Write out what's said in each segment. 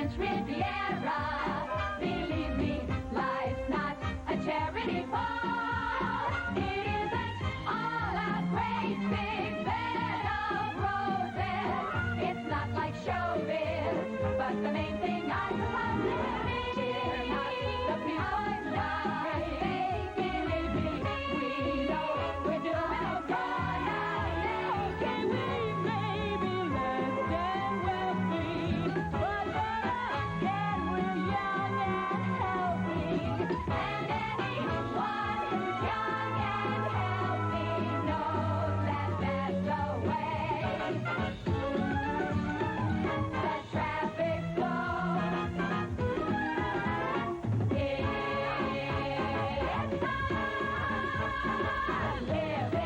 French Riviera. Believe me, life's not a charity ball. It isn't all a great big bed of roses. It's not like showbiz, but the main thing I love is cheer not the people's lives. They believe me, we know we're doing okay. Can we maybe less than wealthy, but again we're young and healthy, and anyone who's young and healthy knows that that's the way. The traffic flow. It's not living.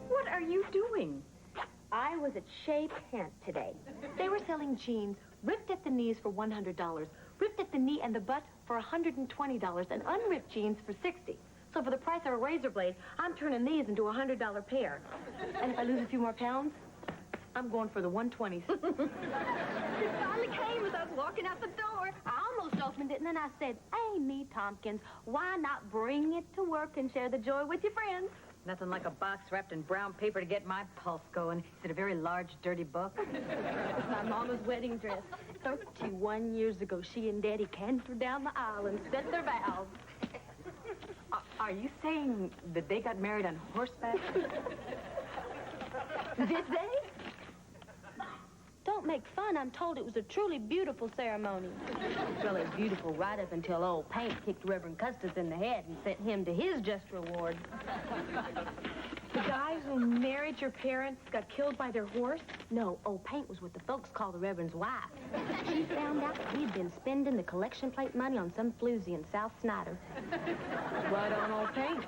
What are you doing? I was at Shea Pant today. They were selling jeans ripped at the knees for $100, ripped at the knee and the butt for $120, and unripped jeans for $60. So for the price of a razor blade, I'm turning these into a $100 pair. And if I lose a few more pounds, I'm going for the 120s. It finally came as I was walking out the door. I almost opened it, and then I said, Amy Tompkins, why not bring it to work and share the joy with your friends? Nothing like a box wrapped in brown paper to get my pulse going. Is it a very large, dirty book? It's my mama's wedding dress. 31 years ago, she and Daddy cantered down the aisle and said their vows. Are you saying that they got married on horseback? Did they? Don't make fun. I'm told it was a truly beautiful ceremony. Well, it was beautiful right up until old Paint kicked Reverend Custis in the head and sent him to his just reward. The guy who married your parents got killed by their horse? No, old Paint was what the folks call the Reverend's wife. She found out that he'd been spending the collection plate money on some floozy in South Snyder. Right on, old Paint.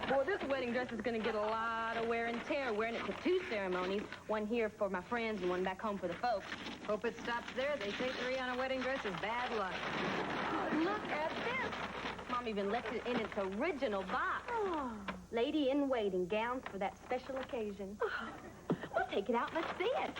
Boy, this wedding dress is going to get a lot of wear and tear wearing it to 2 ceremonies, one here for my friends and one back home for the folks. Hope it stops there. They say 3 on a wedding dress is bad luck. Look at this. Mom even left it in its original box. Lady in waiting, gowns for that special occasion. Well, take it out. Let's see it.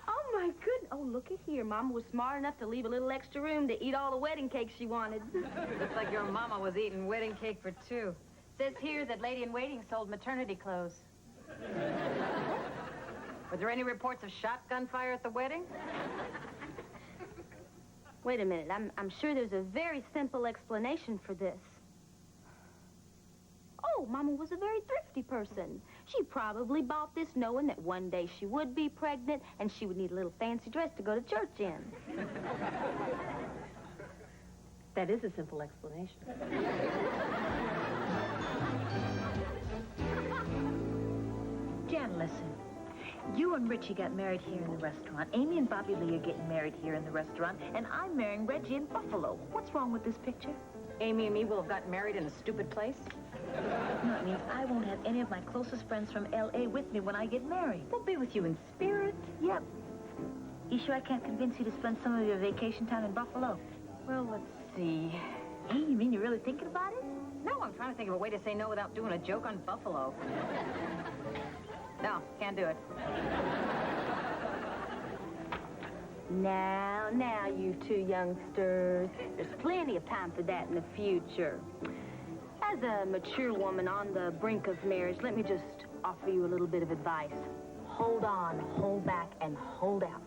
Oh, my goodness. Oh, look at here. Mama was smart enough to leave a little extra room to eat all the wedding cake she wanted. Looks like your mama was eating wedding cake for 2. Says here that Lady in Waiting sold maternity clothes. Were there any reports of shotgun fire at the wedding? Wait a minute. I'm sure there's a very simple explanation for this. Oh, Mama was a very thrifty person. She probably bought this knowing that one day she would be pregnant and she would need a little fancy dress to go to church in. That is a simple explanation. Jan, listen. You and Richie got married here in the restaurant. Amy and Bobby Lee are getting married here in the restaurant. And I'm marrying Reggie in Buffalo. What's wrong with this picture? Amy and me will have gotten married in a stupid place? No, it means I won't have any of my closest friends from L.A. with me when I get married. We'll be with you in spirit. Yep. You sure I can't convince you to spend some of your vacation time in Buffalo? Well, let's see. Hey, you mean you're really thinking about it? No, I'm trying to think of a way to say no without doing a joke on Buffalo. No, can't do it. Now, you 2 youngsters. There's plenty of time for that in the future. As a mature woman on the brink of marriage, let me just offer you a little bit of advice. Hold on, hold back, and hold out.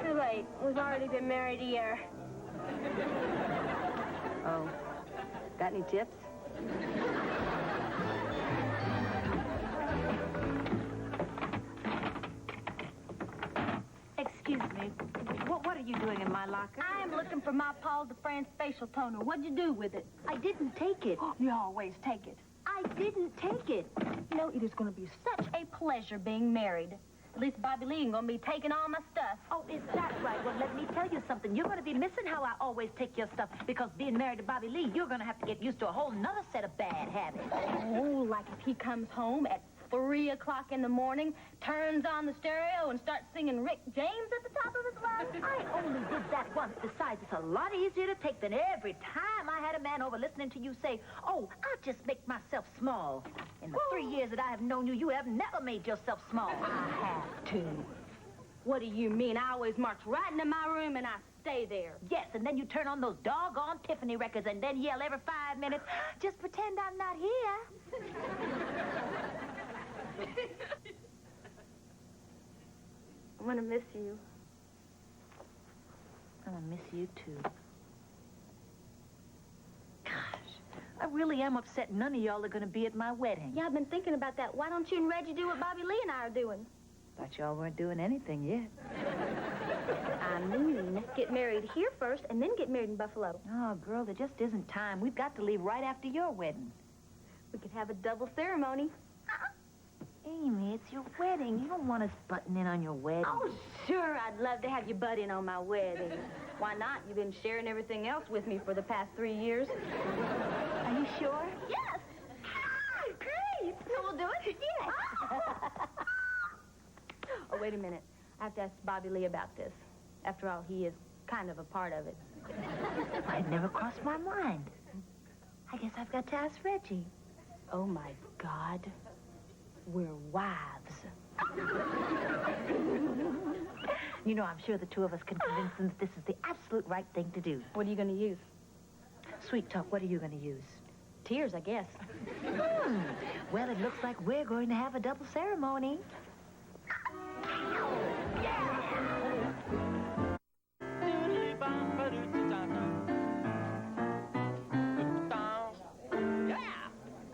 Too late. We've already been married a year. Oh, got any tips? Excuse me. What are you doing in my locker? I'm looking for my Paul de France facial toner. What'd you do with it? I didn't take it. You always take it. I didn't take it. You know, it is going to be such a pleasure being married. At least Bobby Lee ain't gonna be taking all my stuff. Oh, is that right? Well, let me tell you something. You're going to be missing how I always take your stuff, because being married to Bobby Lee, you're going to have to get used to a whole nother set of bad habits. Oh, like if he comes home at 3 o'clock in the morning, turns on the stereo, and starts singing Rick James at the top of his lungs. I only did that once. Besides, it's a lot easier to take than every time I had a man over listening to you say, oh, I'll just make myself small. In the 3 years that I have known you, you have never made yourself small. I have to. What do you mean? I always march right into my room and I stay there. Yes, and then you turn on those doggone Tiffany records and then yell every 5 minutes, just pretend I'm not here. I'm gonna miss you. I'm gonna miss you, too. Gosh, I really am upset none of y'all are gonna be at my wedding. Yeah, I've been thinking about that. Why don't you and Reggie do what Bobby Lee and I are doing? Thought y'all weren't doing anything yet. I mean, get married here first and then get married in Buffalo. Oh, girl, there just isn't time. We've got to leave right after your wedding. We could have a double ceremony. Amy, it's your wedding. You don't want us butting in on your wedding. Oh, sure, I'd love to have you butt in on my wedding. Why not? You've been sharing everything else with me for the past 3 years. Are you sure? Yes. Ah, great. So we'll do it? Yes. Oh, wait a minute. I have to ask Bobby Lee about this. After all, he is kind of a part of it. It never crossed my mind. I guess I've got to ask Reggie. Oh, my God. We're wives. You know, I'm sure the two of us can convince them that this is the absolute right thing to do. What are you going to use? Sweet talk, what are you going to use? Tears, I guess. Well, it looks like we're going to have a double ceremony.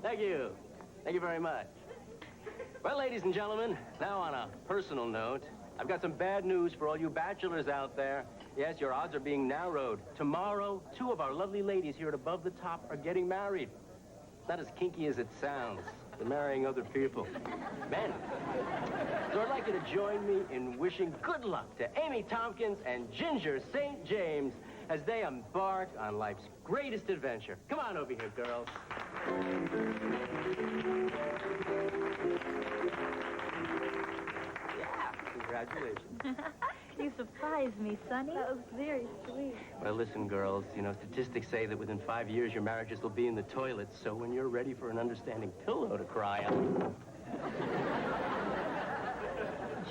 Thank you. Thank you very much. Well, ladies and gentlemen, now on a personal note, I've got some bad news for all you bachelors out there. Yes, your odds are being narrowed. Tomorrow, 2 of our lovely ladies here at Above the Top are getting married. It's not as kinky as it sounds. They're marrying other people. Men. So I'd like you to join me in wishing good luck to Amy Tompkins and Ginger St. James as they embark on life's greatest adventure. Come on over here, girls. Yeah, congratulations. You surprised me, Sonny. That was very sweet. Well, listen, girls, you know, statistics say that within 5 years your marriages will be in the toilet, so when you're ready for an understanding pillow to cry on...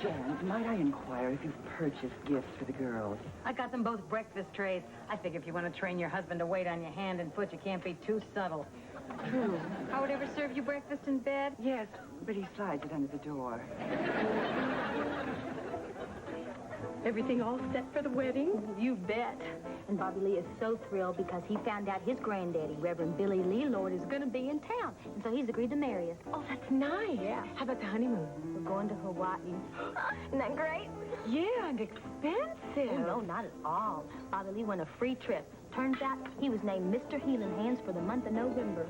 Jen, might I inquire if you've purchased gifts for the girls? I got them both breakfast trays. I figure if you want to train your husband to wait on your hand and foot, you can't be too subtle. True. Howard ever serve you breakfast in bed? Yes, but he slides it under the door. Everything all set for the wedding? You bet. And Bobby Lee is so thrilled because he found out his granddaddy, Reverend Billy Lee Lord, is going to be in town. And so he's agreed to marry us. Oh, that's nice. Yeah. How about the honeymoon? We're going to Hawaii. Isn't that great? Yeah, and expensive. Oh, no, not at all. Bobby Lee won a free trip. Turns out he was named Mr. Healing Hands for the month of November.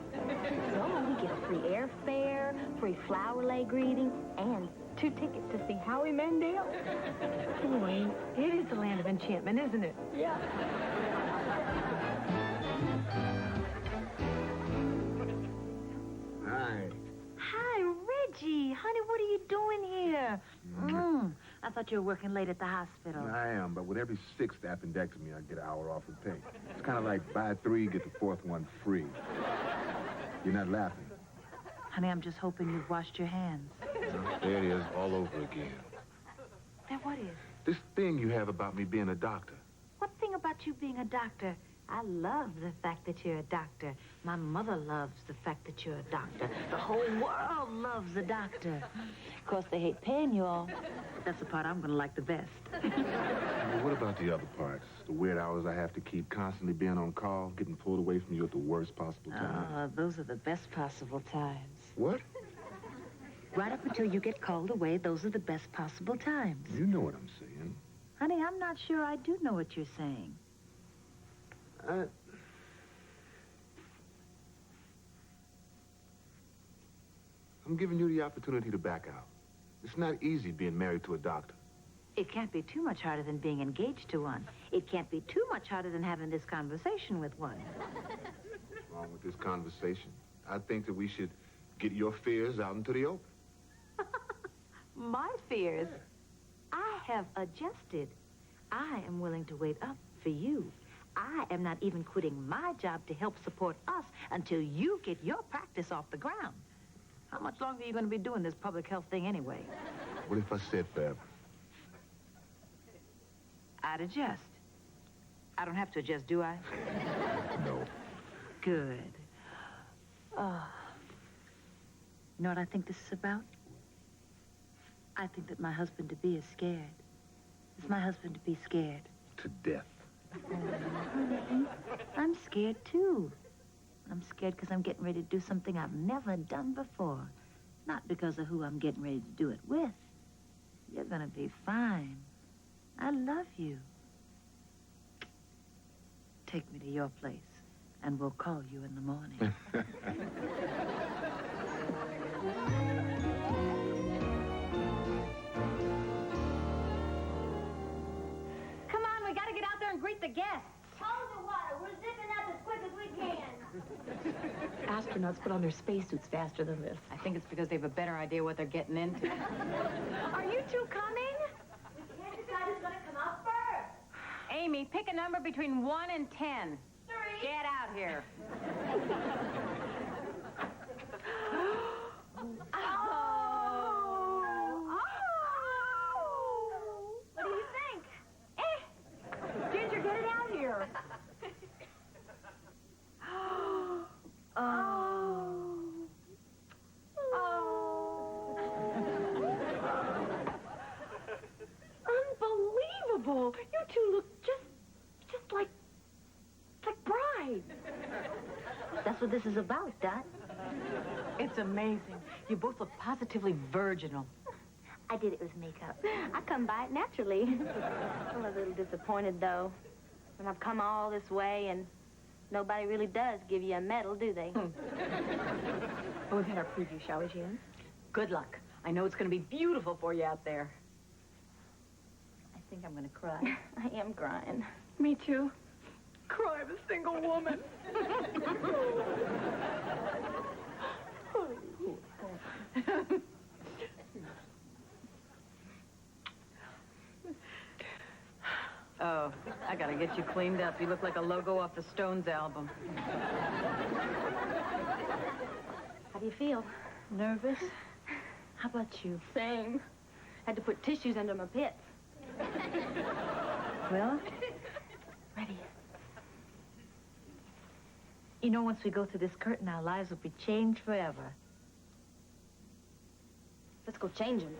So we get a free airfare, free flower lay greeting, and 2 tickets to see Howie Mandel. Boy, it is the land of enchantment, isn't it? Yeah. Hi. Hi, Reggie. Honey, what are you doing here? I thought you were working late at the hospital. I am, but with every 6th appendectomy, I get an hour off of pay. It's kind of like buy 3, get the 4th one free. You're not laughing. Honey, I'm just hoping you've washed your hands. There it is, all over again. Now, what is? This thing you have about me being a doctor. What thing about you being a doctor? I love the fact that you're a doctor. My mother loves the fact that you're a doctor. The whole world loves a doctor. Of course, they hate paying you all. But that's the part I'm going to like the best. Well, what about the other parts? The weird hours I have to keep, constantly being on call, getting pulled away from you at the worst possible time. Those are the best possible times. What? Right up until you get called away, those are the best possible times. You know what I'm saying. Honey, I'm not sure I do know what you're saying. I'm giving you the opportunity to back out. It's not easy being married to a doctor. It can't be too much harder than being engaged to one. It can't be too much harder than having this conversation with one. What's wrong with this conversation? I think that we should get your fears out into the open. My fears? I have adjusted. I am willing to wait up for you. I am not even quitting my job to help support us until you get your practice off the ground. How much longer are you going to be doing this public health thing anyway? What if I said forever? I'd adjust. I don't have to adjust, do I? No. Good. Oh. You know what I think this is about? I think that my husband-to-be is scared. Is my husband to be scared? To death. Oh, honey, I'm scared, too. I'm scared because I'm getting ready to do something I've never done before. Not because of who I'm getting ready to do it with. You're gonna be fine. I love you. Take me to your place, and we'll call you in the morning. Come on, we gotta get out there and greet the guests. Hold the water. We're zipping up as quick as we can. Astronauts put on their spacesuits faster than this. I think it's because they have a better idea what they're getting into. Are you two coming? We can't decide who's going to come out first. Amy, pick a number between 1 and 10. 3. Get out here. What do you think? Ginger, get it out here. Unbelievable! You two look just like brides. That's what this is about, Dot. It's amazing. You both look positively virginal. I did it with makeup. I come by it naturally. I'm a little disappointed, though. When I've come all this way and nobody really does give you a medal, do they? Well, we've had our preview, shall we, Jan? Good luck. I know it's going to be beautiful for you out there. I think I'm going to cry. I am crying. Me too. Cry, I'm a single woman. Oh, I got to get you cleaned up. You look like a logo off the Stones album. How do you feel? Nervous? How about you? Same. Had to put tissues under my pits. Well, Ready? you know, once we go through this curtain, our lives will be changed forever. Let's go change them.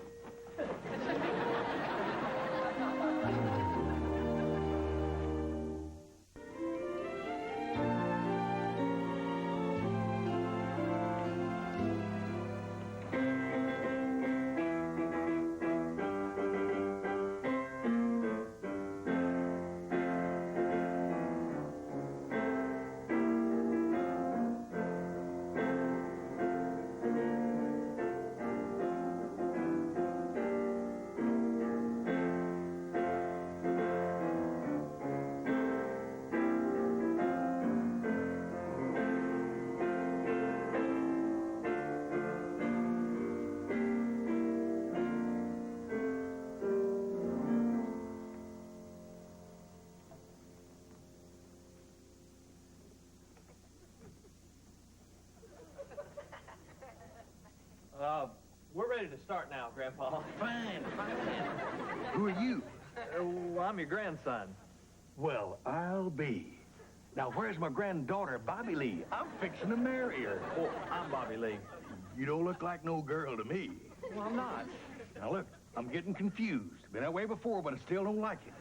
We're ready to start now, Grandpa. Fine, fine. Who are you? Well, I'm your grandson. Well, I'll be. Now, where's my granddaughter, Bobby Lee? I'm fixing to marry her. Oh, I'm Bobby Lee. You don't look like no girl to me. Well, I'm not. Now, look, I'm getting confused. Been that way before, but I still don't like it.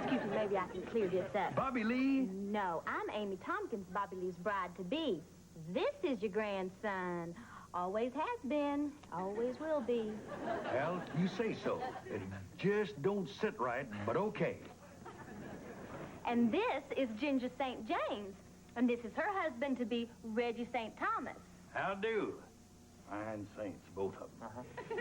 Excuse me, maybe I can clear this up. Bobby Lee? No, I'm Amy Tompkins, Bobby Lee's bride-to-be. This is your grandson. Always has been, always will be. Well, you say so. It just don't sit right, but okay. And this is Ginger St. James. And this is her husband-to-be, Reggie St. Thomas. How do? Fine saints, both of them.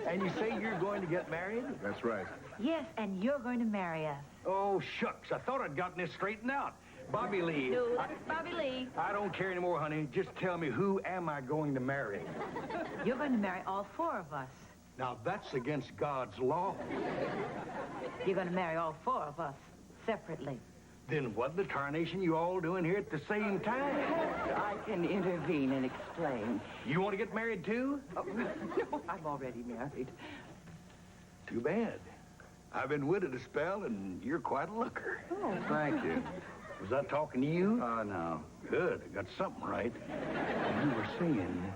And you say you're going to get married? That's right. Yes, and you're going to marry us. Oh, shucks. I thought I'd gotten this straightened out. Bobby Lee. No, Bobby Lee. I don't care anymore, honey. Just tell me, who am I going to marry? You're going to marry all four of us. Now, that's against God's law. You're going to marry all four of us separately. Then what the tarnation you all doing here at the same time? I can intervene and explain. You want to get married, too? Oh, no, I'm already married. Too bad. I've been with it a spell, and you're quite a looker. Oh, thank you. Was I talking to you? No. Good. I got something right. You were singing.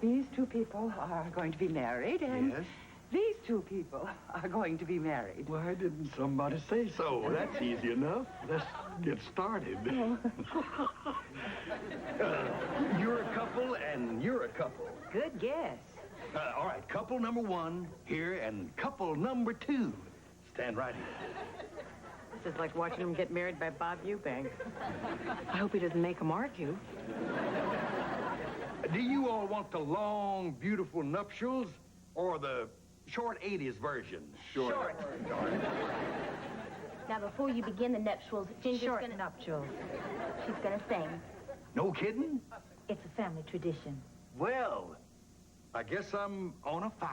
These two people are going to be married, and Yes? these two people are going to be married. Why didn't somebody say so? That's easy enough. Let's get started. You're a couple, and you're a couple. Good guess. All right, couple number one here, and couple number two. Stand right here. This is like watching him get married by Bob Eubanks. I hope he doesn't make him argue. Do you all want the long, beautiful nuptials or the short 80s version? Short. Now, before you begin the nuptials, Ginger's Short gonna... nuptials. She's gonna sing. No kidding? It's a family tradition. Well, I guess I'm on a 5.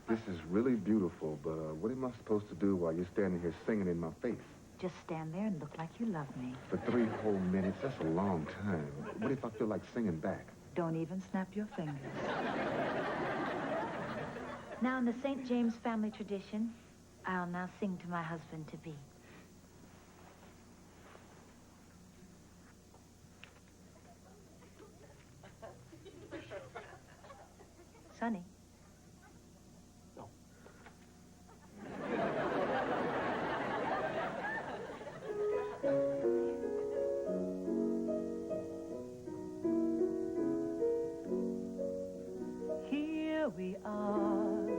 This is really beautiful, but what am I supposed to do while you're standing here singing in my face? Just stand there and look like you love me. For 3 whole minutes, that's a long time. What if I feel like singing back? Don't even snap your fingers. Now, in the St. James family tradition, I'll now sing to my husband-to-be. Sonny. Here we are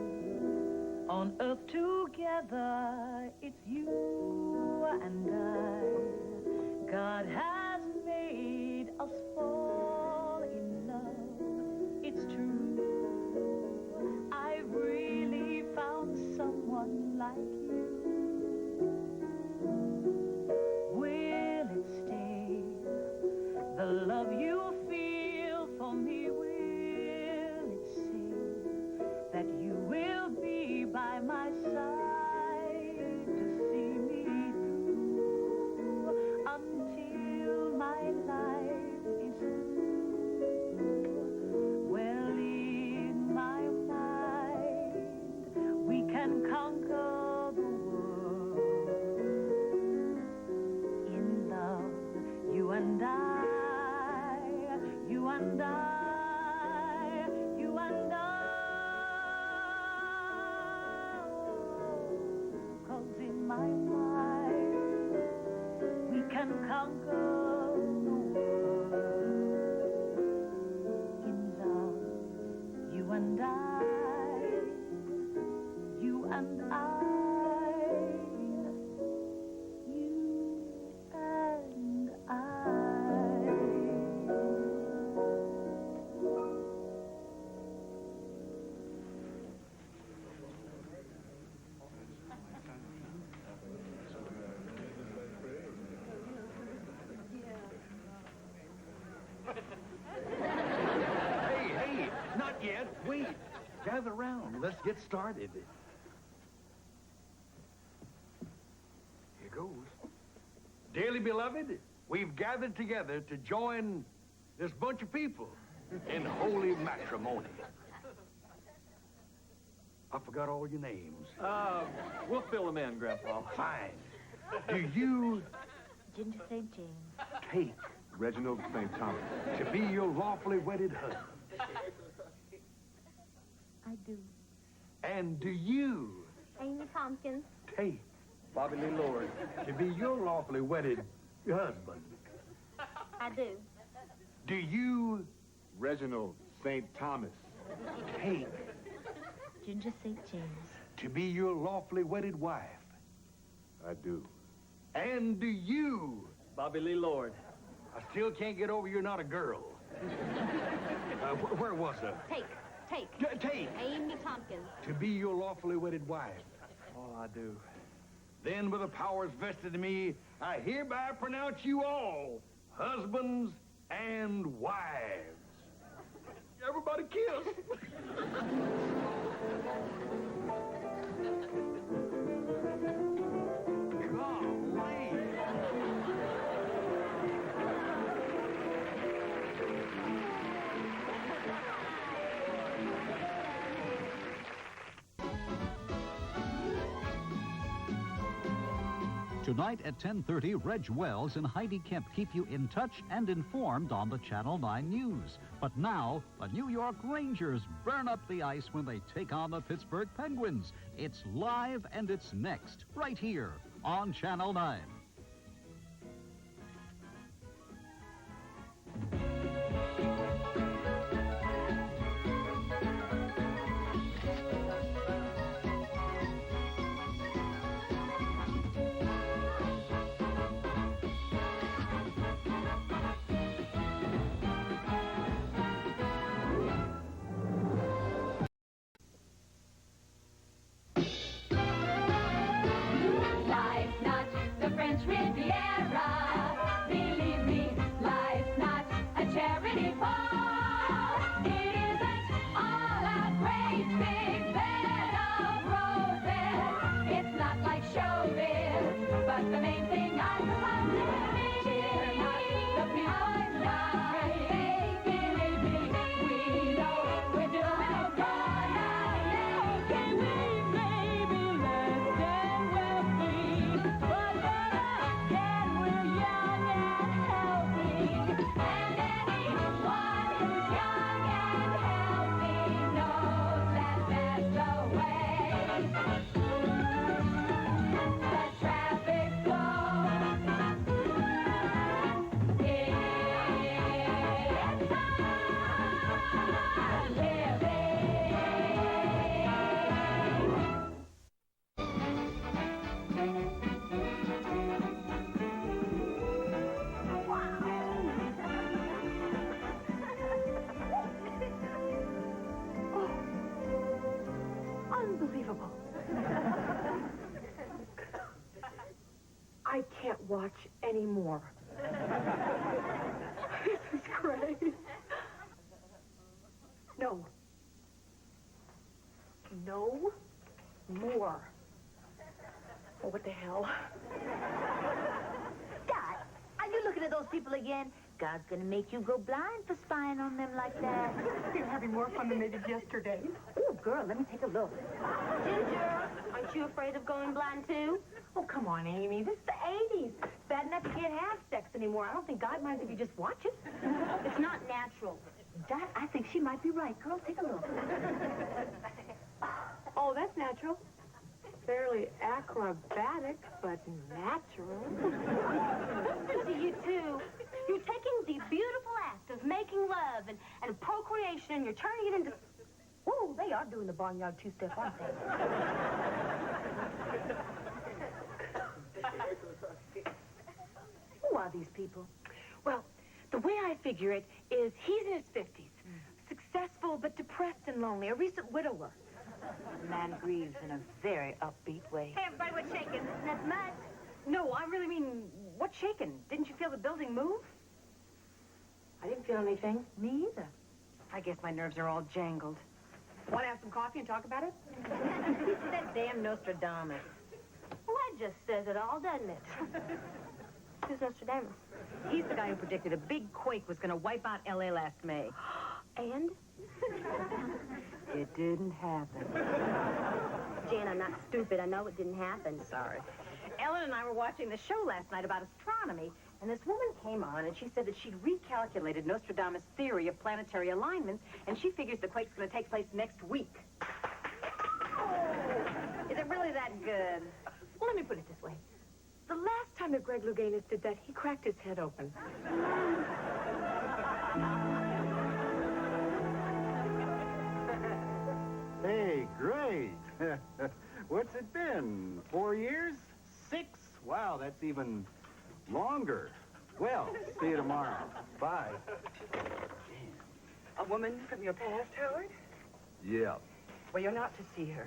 on earth together. It's you and I. God has made us fall in love. It's true. I've really found someone like you. Will it stay? The love you feel for me, will it say that you will be by my side to see me through until my life is through? Well, in my mind, we can conquer the world. In love, you and I, you and I, you and I. 'Cause in my mind, we can conquer the world. In love, you and I, you and I, you and I. Hey, not yet. Wait. Gather round. Let's get started. Here goes. Dearly beloved, we've gathered together to join this bunch of people in holy matrimony. I forgot all your names. We'll fill them in, Grandpa. Fine. Do you Ginger St. James. take Reginald St. Thomas. to be your lawfully wedded husband? I do. And do you Amy Tompkins. take Bobby Lee Lord. to be your lawfully wedded husband? I do. Do you Reginald St. Thomas. take Ginger St. James. to be your lawfully wedded wife? I do. And do you Bobby Lee Lord. I still can't get over you're not a girl. Where was I? Take. Take. Amy Tompkins. To be your lawfully wedded wife. Oh, I do. Then, with the powers vested in me, I hereby pronounce you all husbands and wives. Everybody kiss. Golly. Tonight at 10:30, Reg Wells and Heidi Kemp keep you in touch and informed on the Channel 9 News. But now, the New York Rangers burn up the ice when they take on the Pittsburgh Penguins. It's live and it's next, right here on Channel 9. Life's not the French Riviera. Believe me, life's not a charity ball. It isn't all a great big bed of roses. It's not like showbiz, but the main thing I suppose is cheer not the people's lives. Believe me, we know we're doing good. Can we maybe less than wealthy, but better again we're young and healthy. And anyone who's young and healthy knows that that's the way. The traffic flow. It's our living. Unbelievable. I can't watch anymore. This is great. No. No more. Oh, what the hell? Dot, are you looking at those people again? God's gonna make you go blind for spying on them like that. You're having more fun than they did yesterday. Oh, girl, let me take a look. Ginger, aren't you afraid of going blind too? Oh, come on, Amy. This is the 80s. Bad enough you can't have sex anymore. I don't think God minds if you just watch it. It's not natural. Dot, I think she might be right. Girl, take a look. Oh, that's natural. Fairly acrobatic, but natural. To you too. You're taking the beautiful act of making love and procreation and you're turning it into... Ooh, they are doing the barnyard two-step, aren't they? Who are these people? Well, the way I figure it is he's in his 50s. Successful but depressed and lonely. A recent widower. The man grieves in a very upbeat way. Hey, everybody, what's shaking? Not much. No, I really mean, what's shaking? Didn't you feel the building move? I didn't feel anything. Me either. I guess my nerves are all jangled. Want to have some coffee and talk about it? That damn Nostradamus. Well, that just says it all, doesn't it? Who's Nostradamus? He's the guy who predicted a big quake was going to wipe out L.A. last May. And? It didn't happen. Jan, I'm not stupid. I know it didn't happen. Sorry. Ellen and I were watching the show last night about astronomy, and this woman came on, and she said that she'd recalculated Nostradamus' theory of planetary alignments, and she figures the quake's going to take place next week. Is it really that good? Well, let me put it this way. The last time that Greg Louganis did that, he cracked his head open. Hey, great. What's it been? 4 years? 6? Wow, that's even longer. Well, see you tomorrow. Bye. A woman from your past, Howard? Yeah. Well, you're not to see her.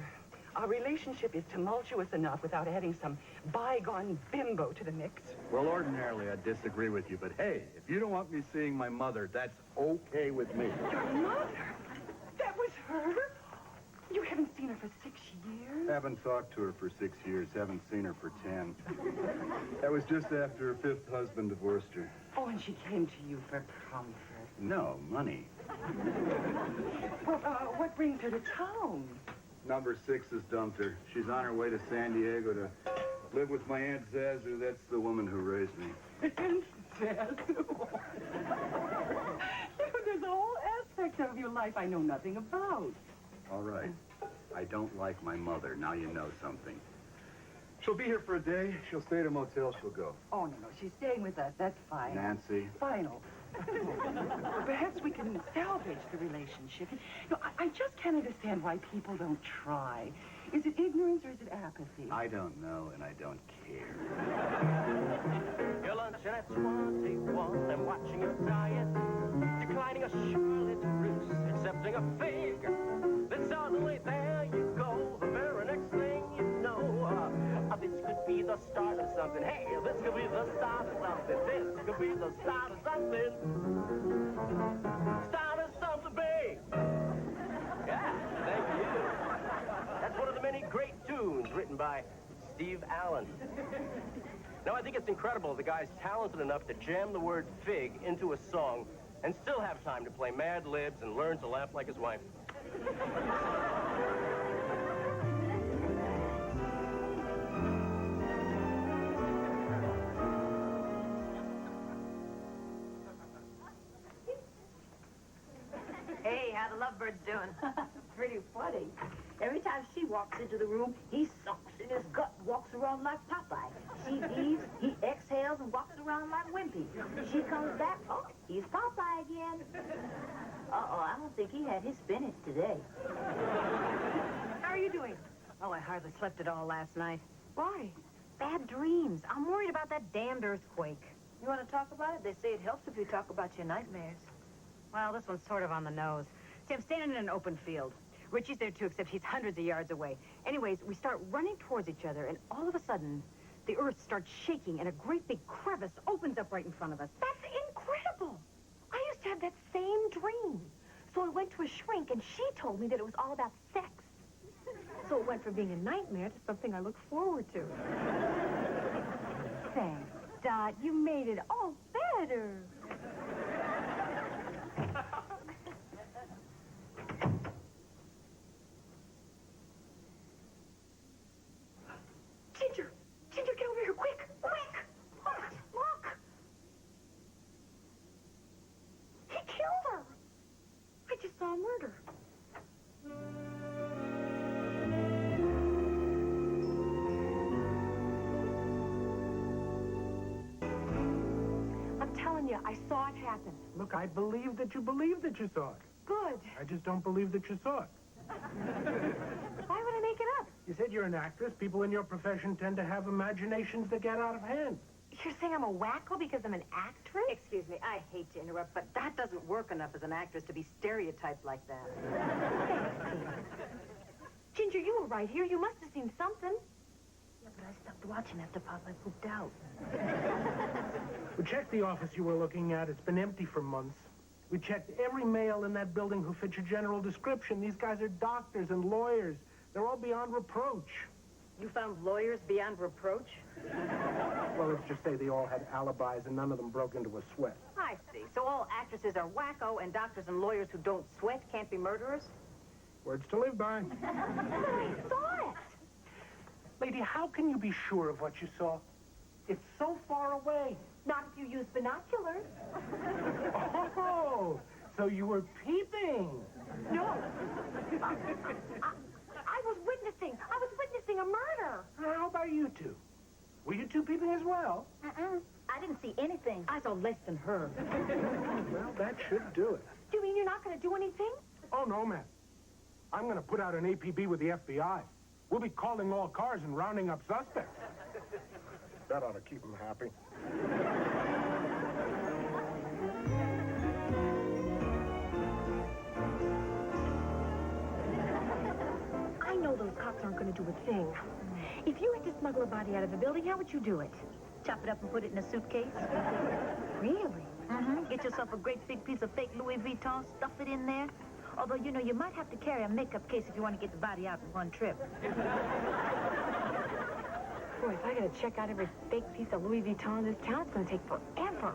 Our relationship is tumultuous enough without adding some bygone bimbo to the mix. Well, ordinarily, I disagree with you, but hey, if you don't want me seeing my mother, that's okay with me. Your mother? That was her? You haven't seen her for 6 years? Haven't talked to her for 6 years, haven't seen her for 10. That was just after her 5th husband divorced her. Oh, and she came to you for comfort. No, money. Well, what brings her to town? Number 6 has dumped her. She's on her way to San Diego to live with my Aunt Zazu. That's the woman who raised me. Aunt Zazu? There's a whole aspect of your life I know nothing about. All right. I don't like my mother. Now you know something. She'll be here for a day. She'll stay at a motel. She'll go. Oh, no, she's staying with us. That's fine. Nancy. Final. Perhaps we can salvage the relationship. No, I just can't understand why people don't try. Is it ignorance or is it apathy? I don't know, and I don't care. You're lunching at 21 and watching your diet, declining a Charlotte Russe, accepting a fig. Then suddenly there you go, the very next thing you know, this could be the start of something. Hey, this could be the start of something. This could be the start of something. Start of something big. Yeah, thank you. That's one of the many great tunes written by Steve Allen. Now, I think it's incredible the guy's talented enough to jam the word fig into a song and still have time to play Mad Libs and learn to laugh like his wife. Hey, how the lovebirds doing? Pretty funny. Every time she walks into the room, he sucks in his gut and walks around like Popeye. She leaves, he exhales and walks around like Wimpy. She comes back, oh, he's Popeye again. Uh-oh, I don't think he had his spinach today. How are you doing? Oh, I hardly slept at all last night. Why? Bad dreams. I'm worried about that damned earthquake. You want to talk about it? They say it helps if you talk about your nightmares. Well, this one's sort of on the nose. See, I'm standing in an open field. Richie's there, too, except he's hundreds of yards away. Anyways, we start running towards each other, and all of a sudden, the earth starts shaking, and a great big crevice opens up right in front of us. That's incredible. I used to have that same dream. So I went to a shrink, and she told me that it was all about sex. So it went from being a nightmare to something I look forward to. Thanks, Dot. You made it all better. Ginger! Ginger, get over here, quick! Quick! Look! He killed her! I just saw a murder. I'm telling you, I saw it happen. Look, I believe that you saw it. Good. I just don't believe that you saw it. Why would I make it up? You said you're an actress. People in your profession tend to have imaginations that get out of hand. You're saying I'm a wacko because I'm an actress? Excuse me, I hate to interrupt, but that doesn't work enough as an actress to be stereotyped like that. Ginger, you were right here. You must have seen something. Yeah, but I stopped watching after Popeye pooped out. We checked the office you were looking at. It's been empty for months. We checked every male in that building who fits your general description. These guys are doctors and lawyers. They're all beyond reproach. You found lawyers beyond reproach? Well, let's just say they all had alibis and none of them broke into a sweat. I see. So all actresses are wacko, and doctors and lawyers who don't sweat can't be murderers? Words to live by. I saw it. Lady, how can you be sure of what you saw? It's so far away. Not if you use binoculars. Oh, so you were peeping. No. I was witnessing a murder. How about you two? Were you two peeping as well? I didn't see anything. I saw less than her. Well, that should do it. Do you mean you're not going to do anything? Oh, no, ma'am. I'm going to put out an APB with the FBI. We'll be calling all cars and rounding up suspects. That ought to keep them happy. I know those cops aren't going to do a thing. If you had to smuggle a body out of a building, how would you do it? Chop it up and put it in a suitcase. Really? Mm-hmm. Get yourself a great big piece of fake Louis Vuitton, stuff it in there. Although, you know, you might have to carry a makeup case if you want to get the body out in one trip. Boy, if I got to check out every fake piece of Louis Vuitton in this town, it's going to take forever.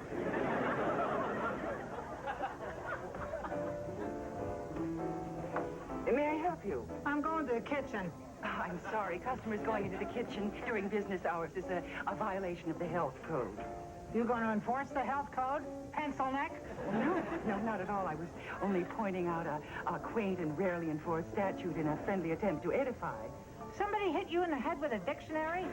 May I help you? I'm going to the kitchen. Oh, I'm sorry. Customers going into the kitchen during business hours is a violation of the health code. You going to enforce the health code, pencil neck? No, not at all. I was only pointing out a quaint and rarely enforced statute in a friendly attempt to edify. Somebody hit you in the head with a dictionary?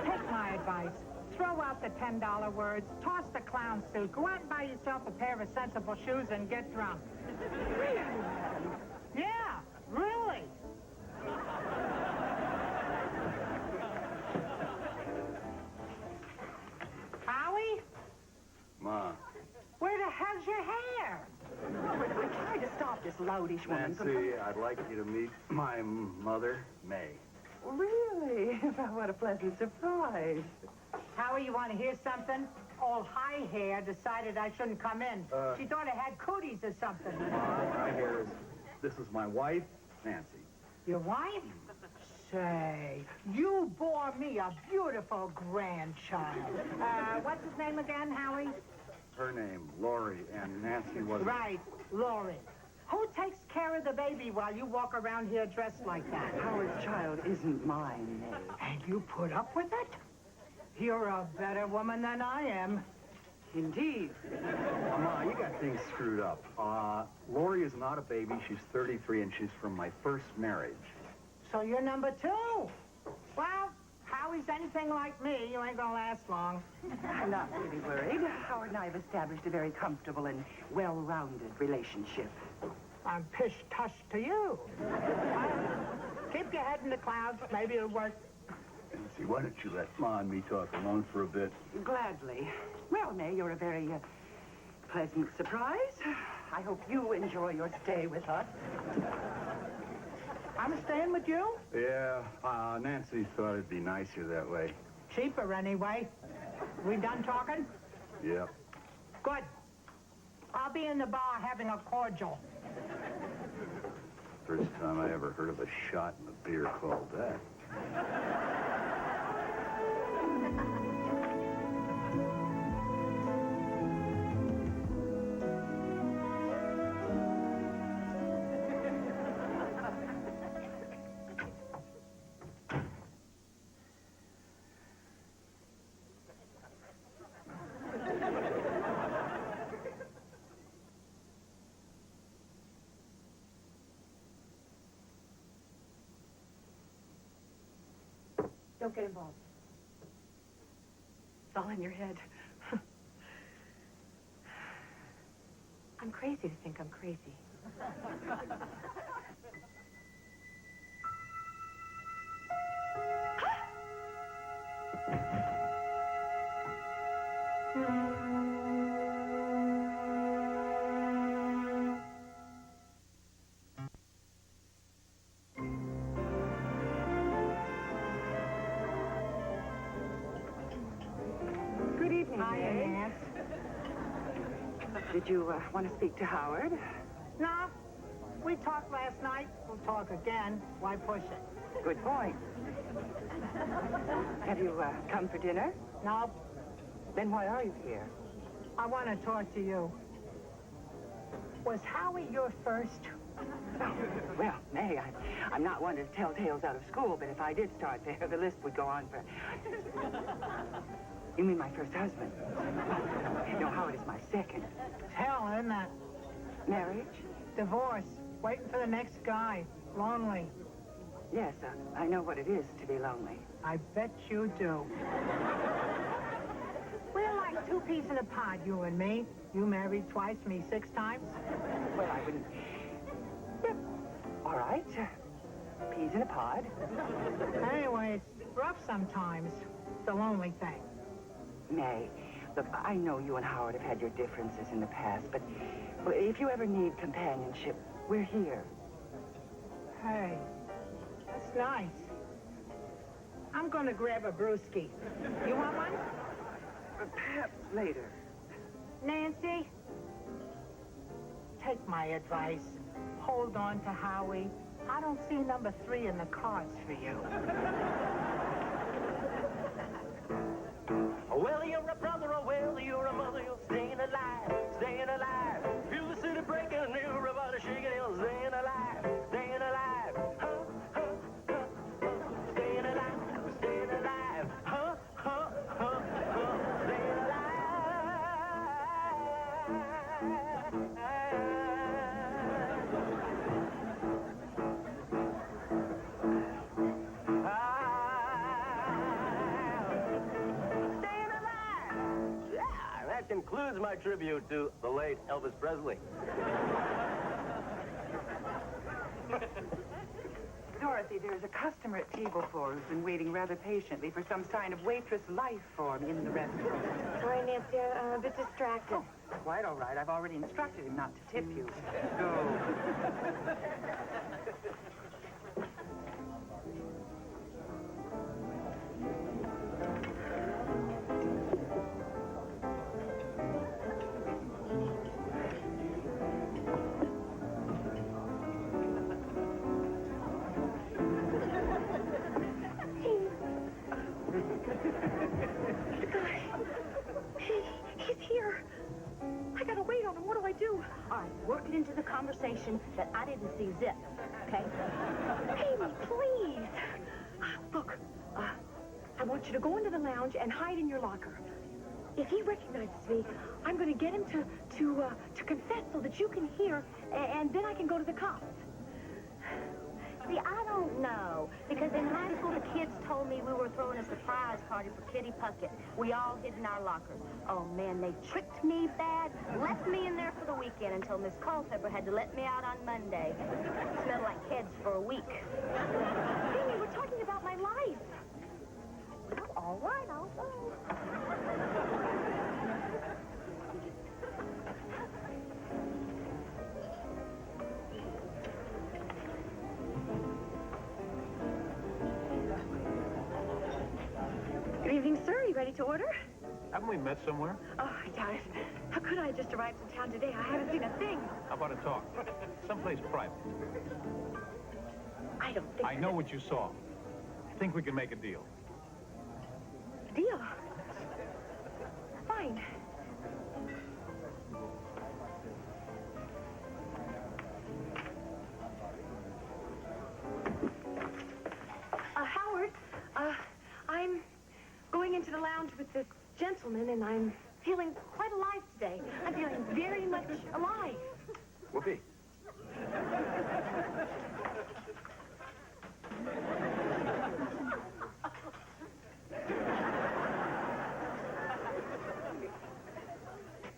Take my advice. Throw out the $10 words, toss the clown suit, go out and buy yourself a pair of sensible shoes and get drunk. Really? Yeah, really. Howie? Ma. Where the hell's your hair? I tried to stop this loutish woman from... Nancy, I'd like you to meet my mother, May. Really? What a pleasant surprise. Howie, you want to hear something? Old high hair decided I shouldn't come in. She thought I had cooties or something. My hair is... This is my wife, Nancy. Your wife? Say, you bore me a beautiful grandchild. What's his name again, Howie? Her name, Lori, and Nancy was... Right, Lori. Who takes care of the baby while you walk around here dressed like that? Howard's child isn't mine, May. And you put up with it? You're a better woman than I am. Indeed. Ma, you got things screwed up. Lori is not a baby. She's 33, and she's from my first marriage. So you're number 2. Well, Howie's anything like me, you ain't gonna last long. I'm not really worried. Howard and I have established a very comfortable and well-rounded relationship. I'm pish-tush to you. Keep your head in the clouds. Maybe it'll work. Nancy, why don't you let Ma and me talk alone for a bit? Gladly. Well, May, you're a very pleasant surprise. I hope you enjoy your stay with us. I'm staying with you? Yeah, Nancy thought it'd be nicer that way. Cheaper, anyway. We done talking? Yep. Good. I'll be in the bar having a cordial. First time I ever heard of a shot in a beer called that. Don't get involved. It's all in your head. I'm crazy to think I'm crazy. Good evening, Hi, May. Nance. Did you want to speak to Howard? No, we talked last night. We'll talk again. Why push it? Good point. Have you come for dinner? No, Then why are you here? I want to talk to you. Was Howie your first? Well, May, I'm not one to tell tales out of school, but if I did start there, the list would go on for... You mean my first husband? No, Howard is my second. Hell, isn't that? Marriage? Divorce. Waiting for the next guy. Lonely. Yes, I know what it is to be lonely. I bet you do. We're like 2 peas in a pod, you and me. You married twice, me 6 times. Well, I wouldn't... Yep. All right. Peas in a pod. Anyway, it's rough sometimes. It's a lonely thing. May, Look, I know you and Howard have had your differences in the past, but well, if you ever need companionship, we're here. Hey, that's nice. I'm gonna grab a brewski. You want one? Perhaps later. Nancy, take my advice. Hold on to Howie. I don't see number 3 in the cards for you. Well, you're a brother, or well, you're a mother, you're staying alive, staying alive. Feel the city breaking, everybody shaking, you're staying alive, staying alive. Huh, huh, huh, huh. Staying alive, staying alive. Huh, huh, huh, huh. Staying alive. That concludes my tribute to the late Elvis Presley. Dorothy, there's a customer at table 4 who's been waiting rather patiently for some sign of waitress life form in the restaurant. Sorry, Nancy, I'm a bit distracted. Oh, quite all right. I've already instructed him not to tip you. Go. He's here. I gotta wait on him. What do I do? All right, work it into the conversation that I didn't see Zip, okay? Amy, please. Look, I want you to go into the lounge and hide in your locker. If he recognizes me, I'm going to get him to confess so that you can hear, and then I can go to the cops. See, I don't know, because in high school the kids told me we were throwing a surprise party for Kitty Puckett. We all hid in our lockers. Oh, man, they tricked me bad, left me in there for the weekend until Miss Culpepper had to let me out on Monday. Smelled like heads for a week. Amy, we're talking about my life. All right, I'll go. Good evening, sir. Are you ready to order? Haven't we met somewhere? Oh, I doubt it. How could I? Just arrived in town today. I haven't seen a thing. How about a talk? Someplace private. I don't think... I know what you saw. I think we can make a deal. Deal. Fine. Howard, I'm going into the lounge with this gentleman, and I'm feeling quite alive today. I'm feeling very much alive. Whoopee.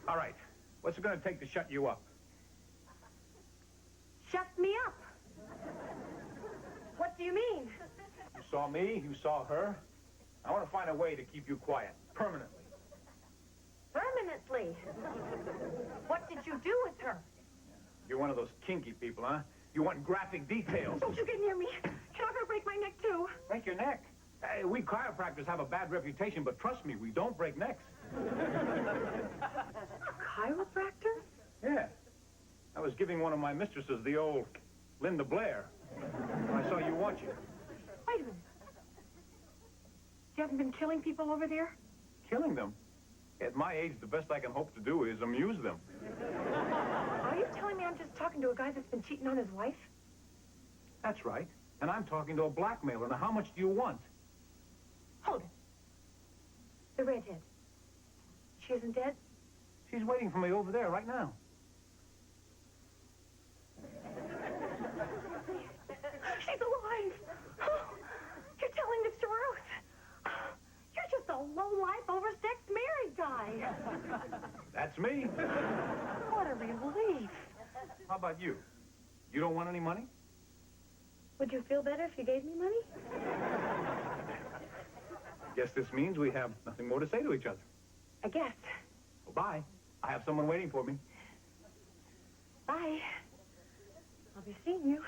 All right. What's it going to take to shut you up? Shut me up. What do you mean? You saw me, you saw her. I want to find a way to keep you quiet, permanently. Permanently? What did you do with her? You're one of those kinky people, huh? You want graphic details. Don't you get near me. You're not going to break my neck, too. Break your neck? Hey, we chiropractors have a bad reputation, but trust me, we don't break necks. Chiropractor? Yeah. I was giving one of my mistresses the old Linda Blair when I saw you watching. Wait a minute. You haven't been killing people over there? Killing them? At my age, the best I can hope to do is amuse them. Are you telling me I'm just talking to a guy that's been cheating on his wife? That's right. And I'm talking to a blackmailer. Now, how much do you want? Hold it. The redhead. She isn't dead? She's waiting for me over there right now. She's alive! You're telling the truth! You're just a low-life, oversexed married guy! That's me. What a relief! How about you? You don't want any money? Would you feel better if you gave me money? Guess this means we have nothing more to say to each other. I guess. Well, bye. I have someone waiting for me. Bye. I'll be seeing you.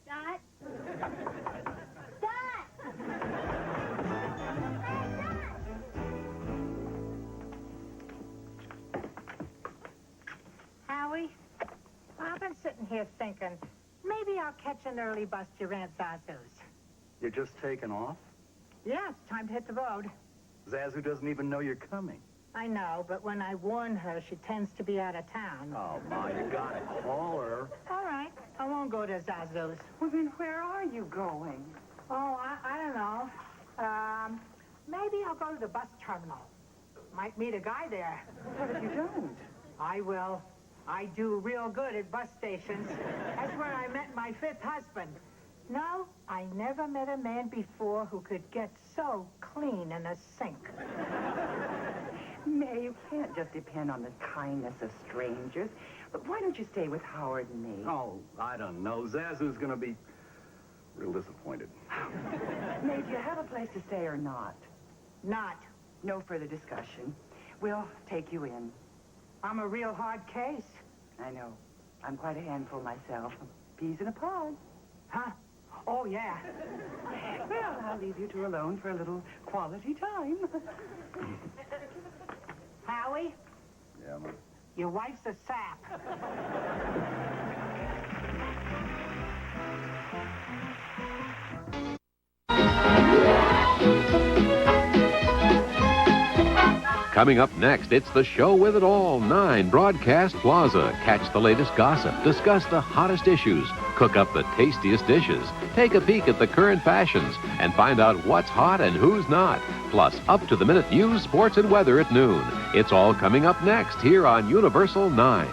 Dot. Howie, I've been sitting here thinking, maybe I'll catch an early bus to Aunt Zazu's. You're just taking off? Yeah, it's time to hit the road. Zazu doesn't even know you're coming. I know, but when I warn her, she tends to be out of town. Oh, Ma, you gotta call her. All right, I won't go to Zazu's. Well, then where are you going? Oh, I don't know. Maybe I'll go to the bus terminal. Might meet a guy there. What if you don't? I will. I do real good at bus stations. That's where I met my 5th husband. No, I never met a man before who could get so clean in a sink. May, you can't just depend on the kindness of strangers. But why don't you stay with Howard and me? Oh, I don't know. Zazu's gonna be real disappointed. May, do you have a place to stay or not? Not. No further discussion. We'll take you in. I'm a real hard case. I know. I'm quite a handful myself. Peas in a pod. Huh? Oh, yeah. Well, I'll leave you two alone for a little quality time. Howie, Yeah, Ma. your wife's a sap. Coming up next, it's the show with it all, 9 Broadcast Plaza. Catch the latest gossip, discuss the hottest issues, cook up the tastiest dishes, take a peek at the current fashions, and find out what's hot and who's not. Plus, up-to-the-minute news, sports, and weather at noon. It's all coming up next here on Universal 9.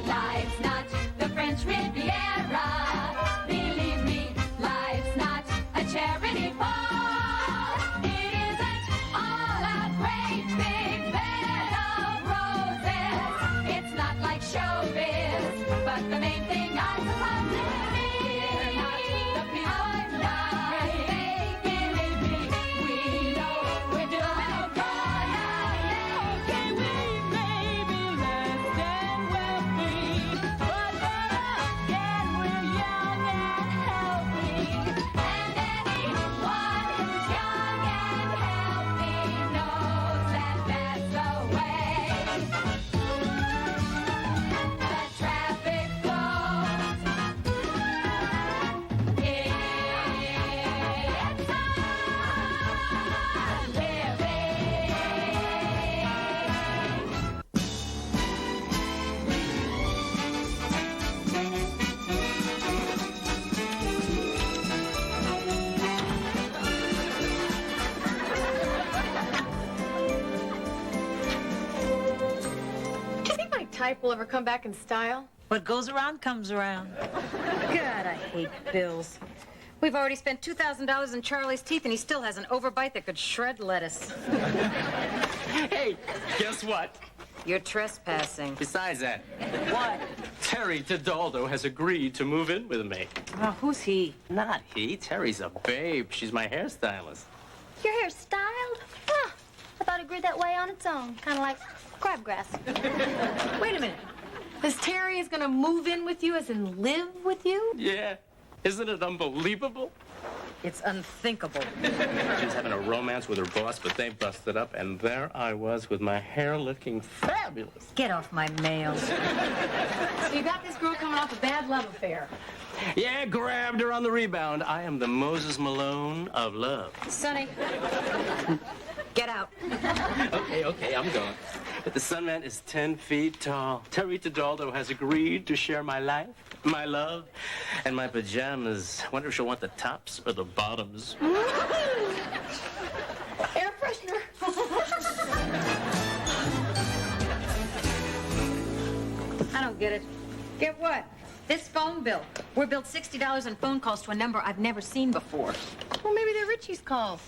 Life's not the French Riviera. Believe me, life's not a charity ball. It isn't all a great big bed of roses. It's not like showbiz, but the main thing I suppose we're not the people that make believe me. We know we're doing good. Okay, we may be less than wealthy, but then again we're young and healthy. And anyone who's young and healthy knows that that's the way the traffic flows. It's a living. Do you think my type will ever come back in style? What goes around comes around. God, I hate bills. We've already spent $2,000 in Charlie's teeth, and he still has an overbite that could shred lettuce. Hey, guess what? You're trespassing. Besides that, What? Terry Tedaldo has agreed to move in with me. Oh, who's he? Not he. Terry's a babe. She's my hairstylist. Your hair's styled? Huh. I thought it grew that way on its own, kind of like crabgrass. Wait a minute. This Terry is gonna move in with you, as in live with you? Yeah. Isn't it unbelievable? It's unthinkable. She was having a romance with her boss, but they busted up, and there I was with my hair looking fabulous. Get off my mail. So you got this girl coming off a bad love affair. Yeah, grabbed her on the rebound. I am the Moses Malone of love. Sonny, Get out. Okay, I'm going. But the Sunman is 10 feet tall. Terry Tadaldo has agreed to share my life, my love, and my pajamas. Wonder if she'll want the tops or the bottoms. Air freshener. I don't get it. Get what? This phone bill. We're billed $60 on phone calls to a number I've never seen before. Well, maybe they're Richie's calls.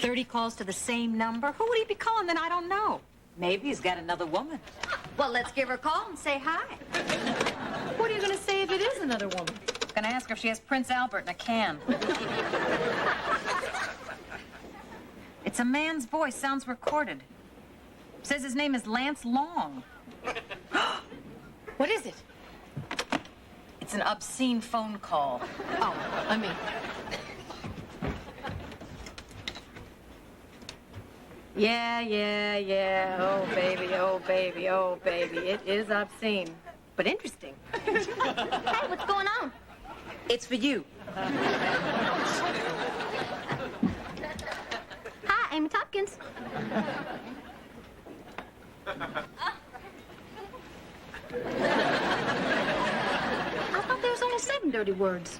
30 calls to the same number? Who would he be calling then? I don't know. Maybe he's got another woman. Well, let's give her a call and say hi. What are you going to say if it is another woman? Gonna ask her if she has Prince Albert in a can. It's a man's voice. Sounds recorded. Says his name is Lance Long. What is it? It's an obscene phone call. Oh, I mean... Yeah. Oh, baby, oh, baby, oh, baby. It is obscene, but interesting. Hey, what's going on? It's for you. Hi, Amy Tompkins. I thought there was only 7 dirty words.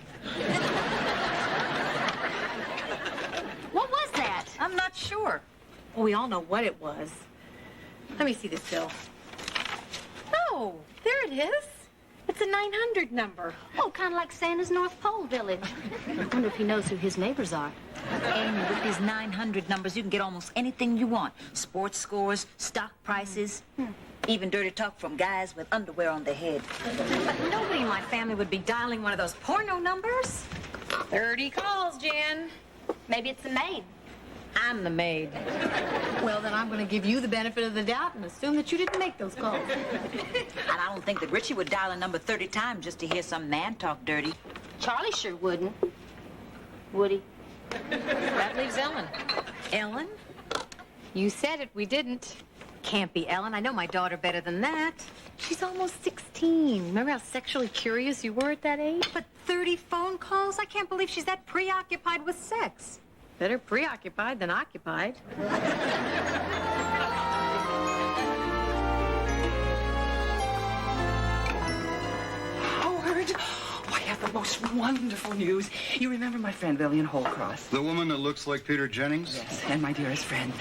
What was that? I'm not sure. Well, we all know what it was. Let me see this bill. Oh, there it is. It's a 900 number. Oh, kind of like Santa's North Pole Village. I wonder if he knows who his neighbors are. And with these 900 numbers, you can get almost anything you want. Sports scores, stock prices, even dirty talk from guys with underwear on their head. But nobody in my family would be dialing one of those porno numbers. 30 calls, Jan. Maybe it's the maid. I'm the maid. Well, then I'm going to give you the benefit of the doubt and assume that you didn't make those calls. And I don't think that Richie would dial a number 30 times just to hear some man talk dirty. Charlie sure wouldn't. Would he? That leaves Ellen. Ellen? You said it, we didn't. Can't be Ellen. I know my daughter better than that. She's almost 16. Remember how sexually curious you were at that age? But 30 phone calls? I can't believe she's that preoccupied with sex. Better preoccupied than occupied. Howard, I have the most wonderful news. You remember my friend Lillian Holcross? The woman that looks like Peter Jennings? Yes, and my dearest friend.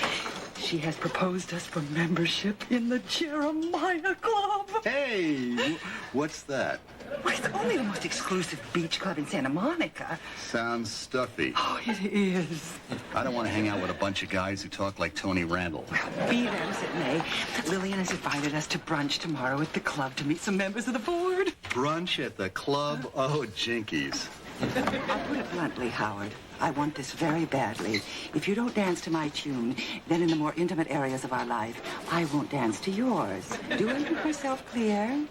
She has proposed us for membership in the Jeremiah Club. Hey, what's that? Well, it's only the most exclusive beach club in Santa Monica. Sounds stuffy. Oh, it is. I don't want to hang out with a bunch of guys who talk like Tony Randall. Be that as it may, Lillian has invited us to brunch tomorrow at the club to meet some members of the board. Brunch at the club? Oh, jinkies. I'll put it bluntly, Howard. I want this very badly. If you don't dance to my tune, then in the more intimate areas of our life, I won't dance to yours. Do I make myself clear?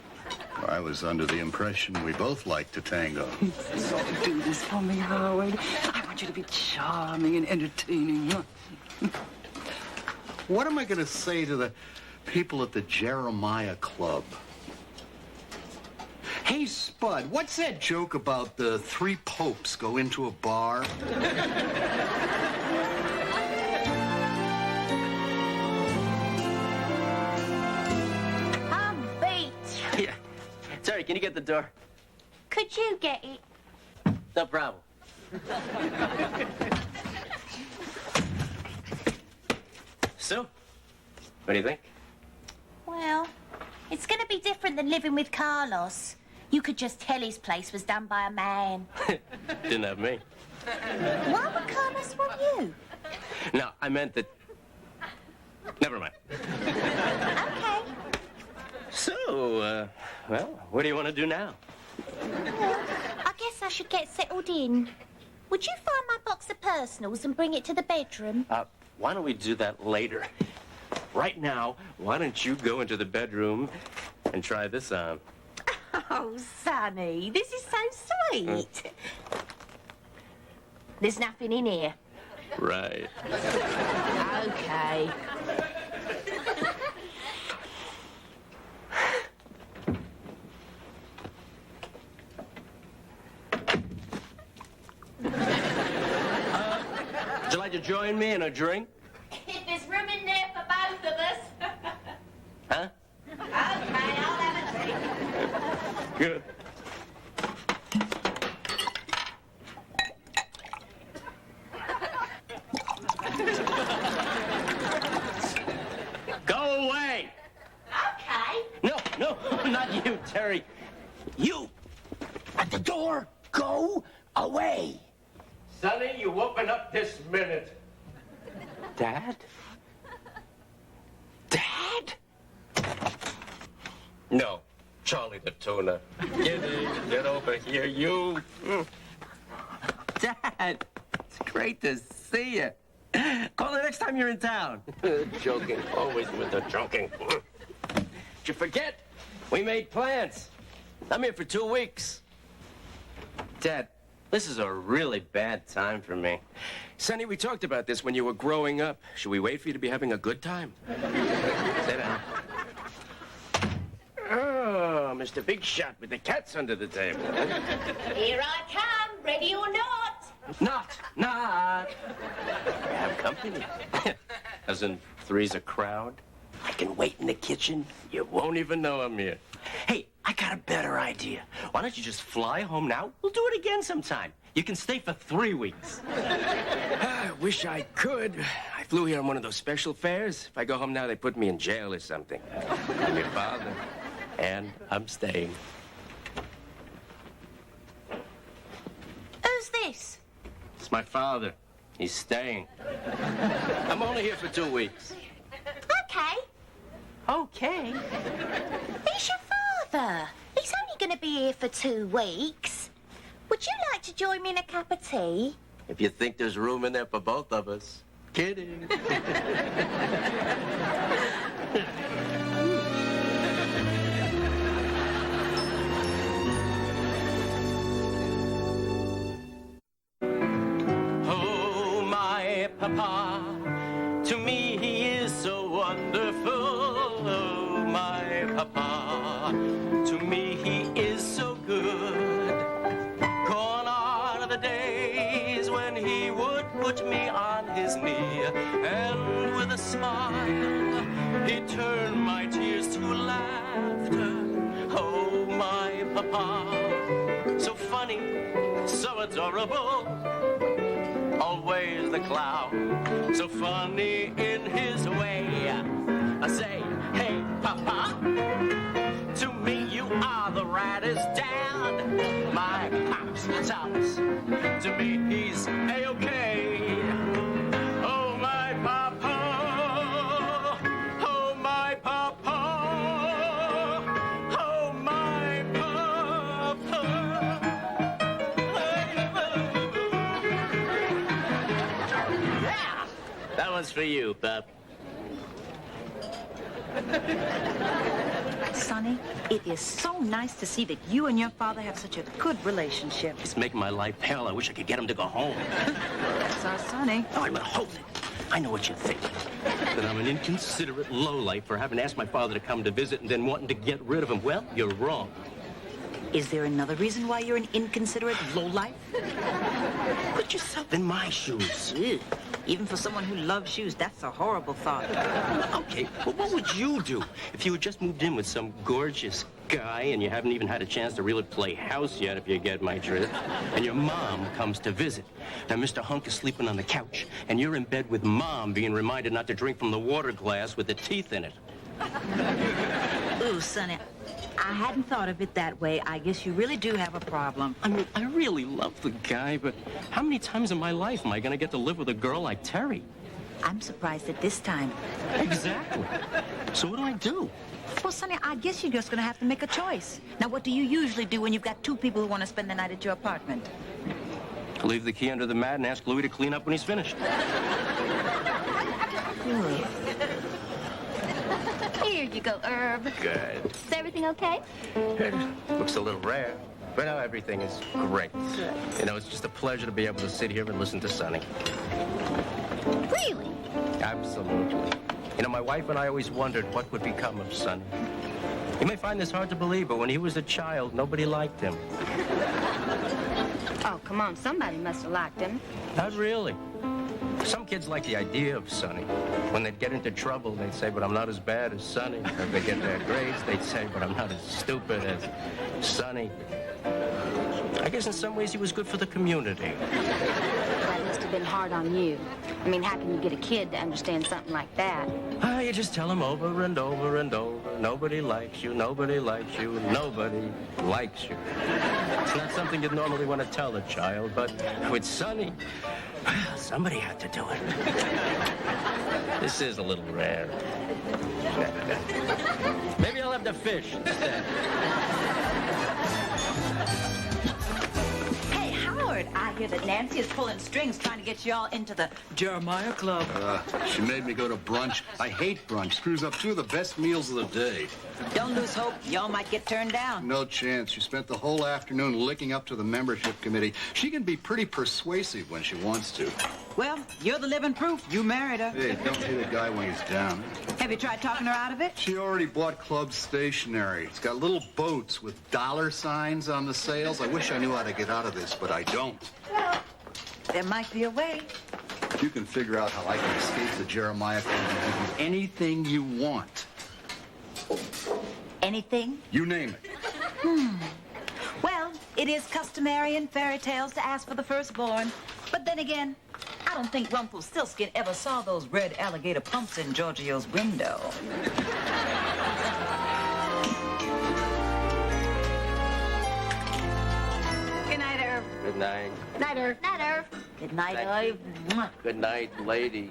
I was under the impression we both like to tango. So do this for me, Howard. I want you to be charming and entertaining. What am I going to say to the people at the Jeremiah Club? Hey, Spud, what's that joke about the 3 popes go into a bar? I'm beat. Yeah. Sorry, can you get the door? Could you get it? No problem. So, what do you think? Well, it's going to be different than living with Carlos. You could just tell his place was done by a man. Didn't have me. Why would Carlos want you? No, I meant that... Never mind. Okay. So, well, what do you want to do now? Well, I guess I should get settled in. Would you find my box of personals and bring it to the bedroom? Why don't we do that later? Right now, why don't you go into the bedroom and try this on? Oh, Sonny, this is so sweet. There's nothing in here. Right. Okay. Would you like to join me in a drink? If there's room Good. Go away! Okay. No, not you, Terry. You! At the door! Go away! Sonny, you open up this minute. Dad? Dad? No, Charlie the tuna. Get in, get over here, you. Dad, it's great to see you. Call the next time you're in town. Joking, always with the joking. Did you forget? We made plans. I'm here for 2 weeks. Dad, this is a really bad time for me. Sonny, we talked about this when you were growing up. Should we wait for you to be having a good time? Sit down. Oh, Mr. Big Shot with the cats under the table. Here I come, ready or not. Not. We have company. As in, three's a crowd. I can wait in the kitchen. You won't even know I'm here. Hey, I got a better idea. Why don't you just fly home now? We'll do it again sometime. You can stay for 3 weeks. I wish I could. I flew here on one of those special fares. If I go home now, they put me in jail or something. I'm your father, and I'm staying. Who's this? It's my father. He's staying. I'm only here for 2 weeks. Okay. Okay. He's your father. He's only going to be here for 2 weeks. Would you like to join me in a cup of tea? If you think there's room in there for both of us. Kidding. Oh, my papa, to me he is so wonderful. Oh, my papa, to me he is so good. Gone are the days when he would put me on his knee, and with a smile he'd turn my tears to laughter. Oh, my papa, so funny, so adorable, always the clown, so funny in his way. I say, hey, papa, to me you are the raddest dad. My pop's tops, to me he's A-okay. Oh, my papa, oh, my papa, oh, my papa. Yeah, that one's for you, Pep. Sonny, it is so nice to see that you and your father have such a good relationship. It's making my life hell. I wish I could get him to go home. That's our Sonny. Oh, I'm gonna hold it. I know what you think. That I'm an inconsiderate lowlife for having asked my father to come to visit and then wanting to get rid of him. Well, you're wrong. Is there another reason why you're an inconsiderate lowlife? Put yourself in my shoes. Ew. Even for someone who loves shoes, that's a horrible thought. Okay, well, what would you do if you had just moved in with some gorgeous guy and you haven't even had a chance to really play house yet, if you get my drift, and your mom comes to visit? Now, Mr. Hunk is sleeping on the couch, and you're in bed with Mom being reminded not to drink from the water glass with the teeth in it. Ooh, Sonny, I hadn't thought of it that way. I guess you really do have a problem. I mean, I really love the guy, but how many times in my life am I going to get to live with a girl like Terry? I'm surprised at this time. Exactly. So what do I do? Well, Sonny, I guess you're just going to have to make a choice. Now, what do you usually do when you've got 2 people who want to spend the night at your apartment? Leave the key under the mat and ask Louis to clean up when he's finished. Here you go, Herb. Good. Is everything okay? Looks a little rare, but now everything is great. You know, it's just a pleasure to be able to sit here and listen to Sonny. Really? Absolutely. You know, my wife and I always wondered what would become of Sonny. You may find this hard to believe, but when he was a child, nobody liked him. Oh, come on. Somebody must have liked him. Not really. Some kids like the idea of Sonny. When they'd get into trouble, they'd say, but I'm not as bad as Sonny. If they get their grades, they'd say, but I'm not as stupid as Sonny. I guess in some ways he was good for the community. That must have been hard on you. I mean, how can you get a kid to understand something like that? You just tell him over and over and over. Nobody likes you, nobody likes you, nobody likes you. It's not something you'd normally want to tell a child, but with Sonny, somebody had to do it. This is a little rare. Maybe I'll have the fish instead. I hear that Nancy is pulling strings trying to get you all into the Jeremiah Club. She made me go to brunch. I hate brunch. Screws up two of the best meals of the day. Don't lose hope. Y'all might get turned down. No chance. She spent the whole afternoon licking up to the membership committee. She can be pretty persuasive when she wants to. Well, you're the living proof. You married her. Hey, don't hit a guy when he's down. Have you tried talking her out of it? She already bought club stationery. It's got little boats with dollar signs on the sails. I wish I knew how to get out of this, but I don't. Well, there might be a way. You can figure out how I can escape the Jeremiah Club and give you anything you want. Anything? You name it. Well, it is customary in fairy tales to ask for the firstborn. But then again, I don't think Rumpelstiltskin ever saw those red alligator pumps in Giorgio's window. Good night, Irv. Good night. Night, Irv. Night, Irv. Good night, Thank Irv. Good night, ladies.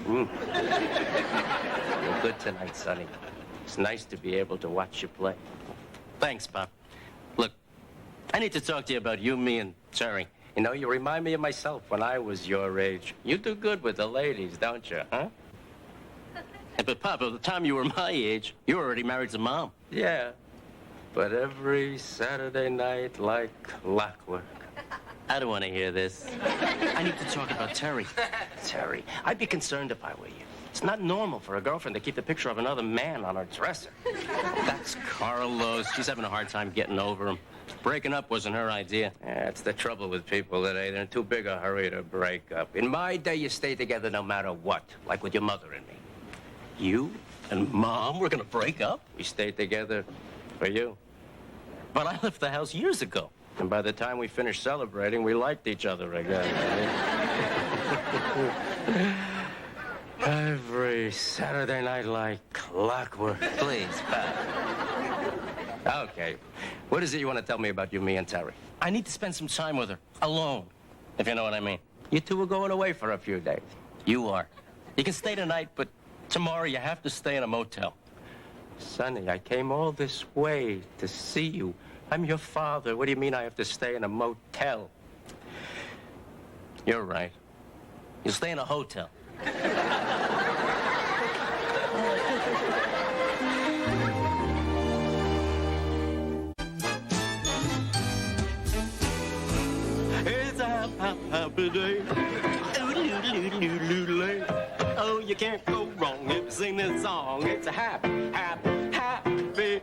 You're good tonight, Sonny. It's nice to be able to watch you play. Thanks, Pop. Look, I need to talk to you about you, me, and Terry. You know, you remind me of myself when I was your age. You do good with the ladies, don't you, huh? But, Pop, by the time you were my age, you were already married to Mom. Yeah, but every Saturday night like clockwork. I don't want to hear this. I need to talk about Terry. Terry, I'd be concerned if I were you. It's not normal for a girlfriend to keep the picture of another man on her dresser. That's Carlos. She's having a hard time getting over him. Breaking up wasn't her idea. That's the trouble with people today. They're in too big a hurry to break up. In my day, you stay together no matter what, like with your mother and me. You and Mom were going to break up? We stayed together for you. But I left the house years ago. And by the time we finished celebrating, we liked each other again. Every Saturday night like clockwork. Please, Pat. Okay. What is it you want to tell me about you, me, and Terry? I need to spend some time with her. Alone. If you know what I mean. You two are going away for a few days. You are. You can stay tonight, but tomorrow you have to stay in a motel. Sonny, I came all this way to see you. I'm your father. What do you mean I have to stay in a motel? You're right. You'll stay in a hotel. It's a happy day. Oh, you can't go wrong if you sing this song. It's a happy, happy, happy.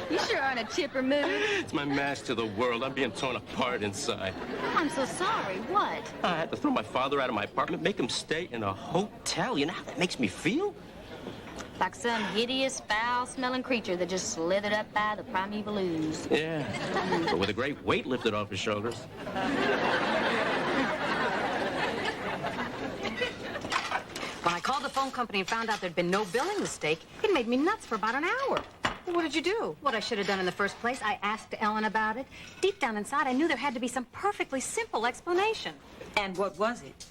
You sure are in a chipper mood. It's my match to the world. I'm being torn apart inside. I'm so sorry. What? I had to throw my father out of my apartment, make him stay in a hotel. You know how that makes me feel? Like some hideous, foul-smelling creature that just slithered up by the primeval ooze. Yeah, but with a great weight lifted off his shoulders. When I called the phone company and found out there'd been no billing mistake, it made me nuts for about an hour. Well, what did you do? What I should have done in the first place, I asked Ellen about it. Deep down inside, I knew there had to be some perfectly simple explanation. And what was it?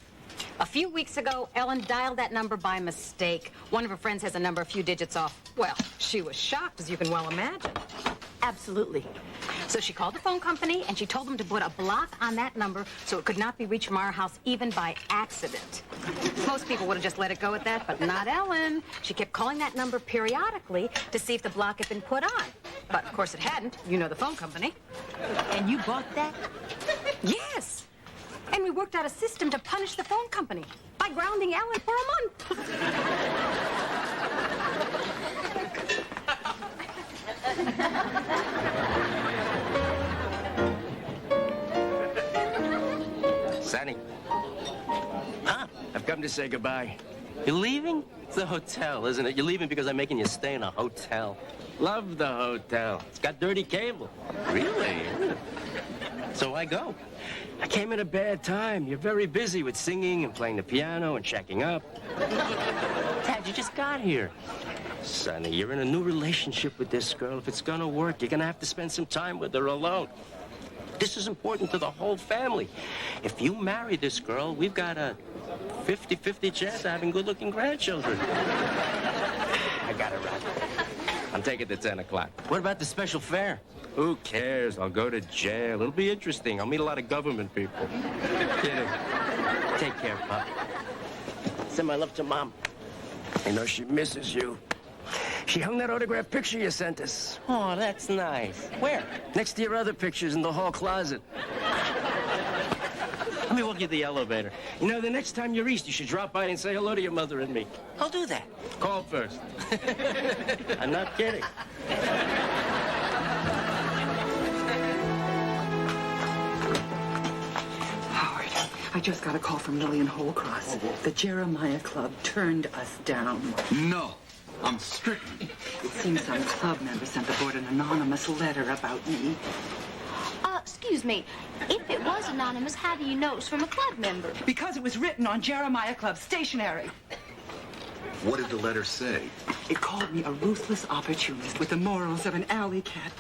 A few weeks ago, Ellen dialed that number by mistake. One of her friends has a number a few digits off. Well, she was shocked, as you can well imagine. Absolutely. So she called the phone company, and she told them to put a block on that number so it could not be reached from our house even by accident. Most people would have just let it go at that, but not Ellen. She kept calling that number periodically to see if the block had been put on. But, of course, it hadn't. You know the phone company. And you bought that? Yes. And we worked out a system to punish the phone company by grounding Ellen for a month. to say goodbye. You're leaving? It's the hotel, isn't it? You're leaving because I'm making you stay in a hotel. Love the hotel. It's got dirty cable. Really? So I go. I came at a bad time. You're very busy with singing and playing the piano and checking up. Dad, you just got here. Sonny, you're in a new relationship with this girl. If it's gonna work, you're gonna have to spend some time with her alone. This is important to the whole family. If you marry this girl, we've got a 50-50 chance of having good-looking grandchildren. I gotta run. I'm taking the 10 o'clock. What about the special fare? Who cares? I'll go to jail. It'll be interesting. I'll meet a lot of government people. Kidding. Take care, Pop. Send my love to Mom. I know she misses you. She hung that autographed picture you sent us. Oh, that's nice. Where? Next to your other pictures in the hall closet. Let me walk you to the elevator. You know, the next time you're east, you should drop by and say hello to your mother and me. I'll do that. Call first. I'm not kidding. Howard, I just got a call from Lillian Holcross. The Jeremiah Club turned us down. No. I'm stricken. It seems some club member sent the board an anonymous letter about me. Excuse me. If it was anonymous, how do you know it was from a club member? Because it was written on Jeremiah Club stationery. What did the letter say? It called me a ruthless opportunist with the morals of an alley cat.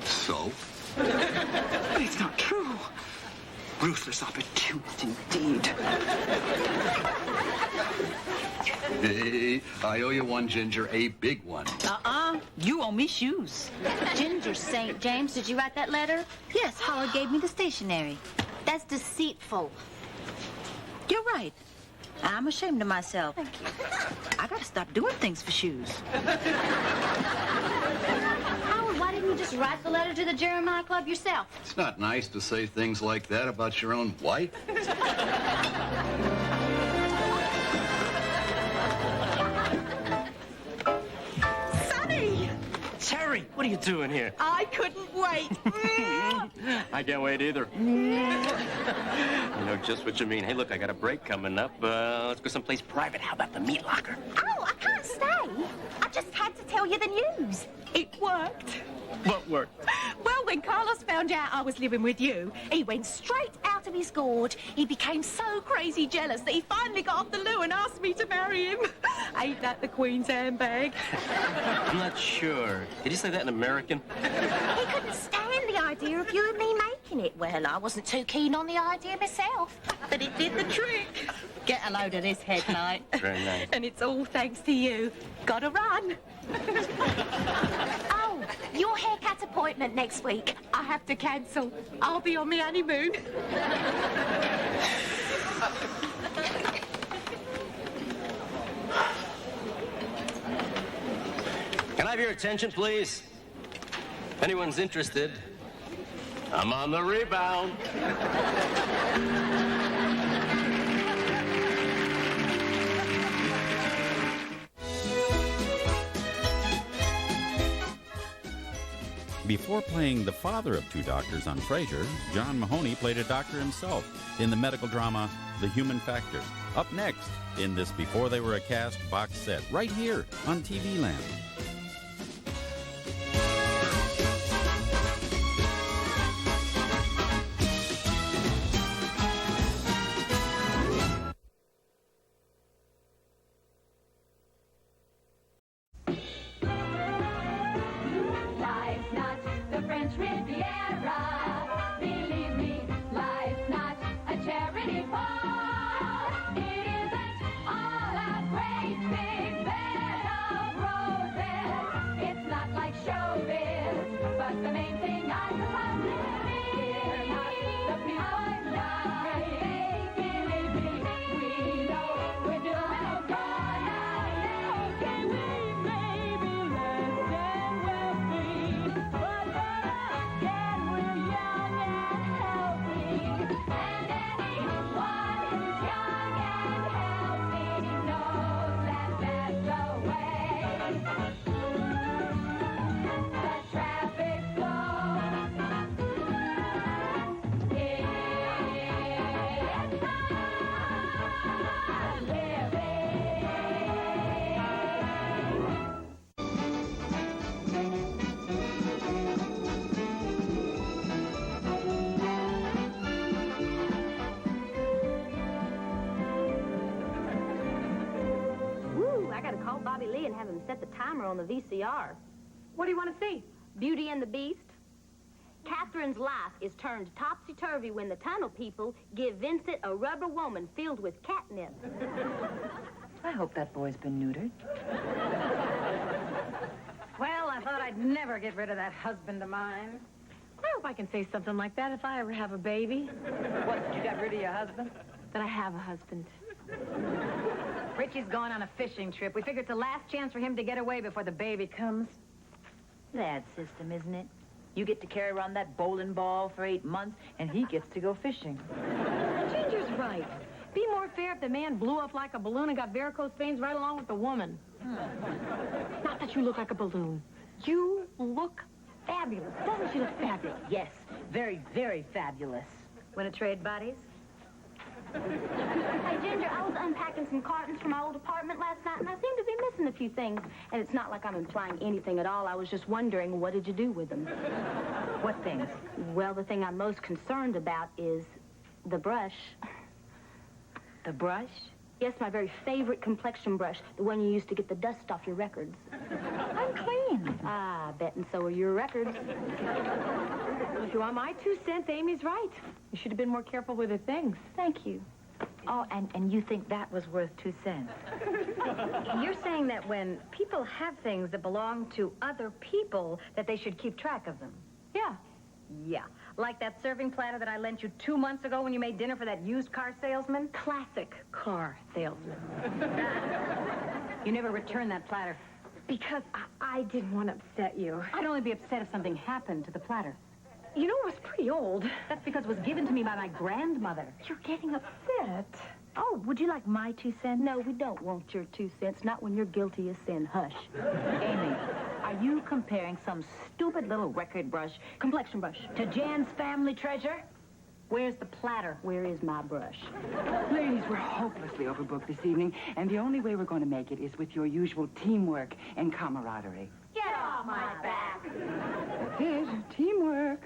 So? But it's not true. Ruthless opportunist indeed. Hey, I owe you one, Ginger, a big one. You owe me shoes. Ginger St. James, did you write that letter? Yes, Howard gave me the stationery. That's deceitful. You're right. I'm ashamed of myself. Thank you. I gotta stop doing things for shoes. Howard, why didn't you just write the letter to the Jeremiah Club yourself? It's not nice to say things like that about your own wife. Terry, what are you doing here? I couldn't wait. I can't wait either. I know just what you mean. Hey, look, I got a break coming up. Let's go someplace private. How about the meat locker? Oh, I can't stay. I just had to tell you the news. It worked. What worked? Well, when Carlos found out I was living with you, he went straight out of his gorge. He became so crazy jealous that he finally got off the loo and asked me to marry him. Ain't that the Queen's handbag? I'm not sure. Did he say that in American? He couldn't stand the idea of you and me making it. Well, I wasn't too keen on the idea myself. But it did the trick. Get a load of this, Head Knight. Very nice. And it's all thanks to you. Gotta run. Oh, your haircut appointment next week. I have to cancel. I'll be on my honeymoon. Can I have your attention, please? If anyone's interested, I'm on the rebound. Before playing the father of two doctors on Frasier, John Mahoney played a doctor himself in the medical drama The Human Factor. Up next in this Before They Were a Cast box set, right here on TV Land. Life's not the French Riviera. Believe me, life's not a charity ball. It isn't all a great big bed of roses. It's not like showbiz, but the main thing I suppose is we're not the people night. Believe me, we know we're doing gonna make it. We may be less than wealthy, but then again we're young and healthy. And anyone who's young and healthy knows that that's the gotta call Bobby Lee and have him set the timer on the VCR. What do you want to see? Beauty and the Beast. Catherine's life is turned topsy-turvy when the tunnel people give Vincent a rubber woman filled with catnip. I hope that boy's been neutered. Well, I thought I'd never get rid of that husband of mine. I hope I can say something like that if I ever have a baby. What, you got rid of your husband? That I have a husband. Richie's going on a fishing trip. We figure it's the last chance for him to get away before the baby comes. Bad system, isn't it? You get to carry around that bowling ball for 8 months, and he gets to go fishing. Ginger's right. Be more fair if the man blew up like a balloon and got varicose veins right along with the woman. Not that you look like a balloon. You look fabulous. Doesn't she look fabulous? Yes, very, very fabulous. Want to trade bodies? Hey, Ginger, I was unpacking some cartons from my old apartment last night, and I seem to be missing a few things. And it's not like I'm implying anything at all. I was just wondering, what did you do with them? What things? Well, the thing I'm most concerned about is the brush. The brush? Yes, my very favorite complexion brush, the one you used to get the dust off your records. I'm clean. Ah, I bet, and so are your records. If you want my 2 cents, Amy's right. You should have been more careful with her things. Thank you. Oh, and you think that was worth 2 cents? You're saying that when people have things that belong to other people, that they should keep track of them? Yeah. Yeah. Like that serving platter that I lent you 2 months ago when you made dinner for that used car salesman? Classic car salesman. You never returned that platter. Because I didn't want to upset you. I'd only be upset if something happened to the platter. You know, it was pretty old. That's because it was given to me by my grandmother. You're getting upset. Oh, would you like my 2 cents? No, we don't want your 2 cents, not when you're guilty as sin. Hush. Amy, are you comparing some stupid little record brush, Complexion brush. to Jan's family treasure? Where's the platter? Where is my brush? Ladies, we're hopelessly overbooked this evening, and the only way we're going to make it is with your usual teamwork and camaraderie. Get off my back. That's it, teamwork.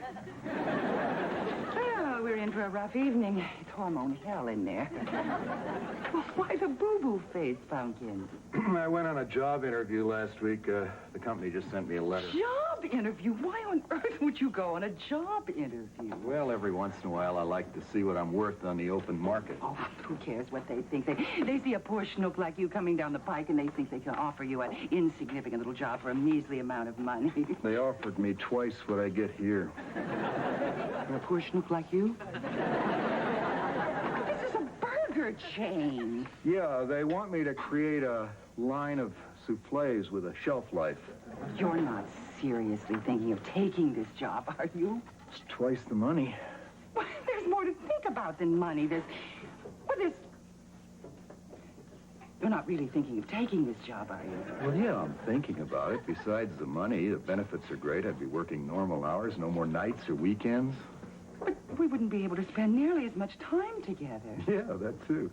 Oh, we're in for a rough evening. It's hormone hell in there. Why the boo-boo face, Pumpkin? I went on a job interview last week. The company just sent me a letter. Job interview? Why on earth would you go on a job interview? Well, every once in a while, I like to see what I'm worth on the open market. Oh, who cares what they think? They see a poor schnook like you coming down the pike, and they think they can offer you an insignificant little job for a measly amount of money. They offered me twice what I get here. For a poor schnook like you? This is a burger chain. Yeah, they want me to create a line of soufflés with a shelf life. You're not seriously thinking of taking this job, are you? It's twice the money. Well, there's more to think about than money. You're not really thinking of taking this job, are you? Well, yeah, I'm thinking about it. Besides the money, the benefits are great. I'd be working normal hours, no more nights or weekends. But we wouldn't be able to spend nearly as much time together. Yeah, that too.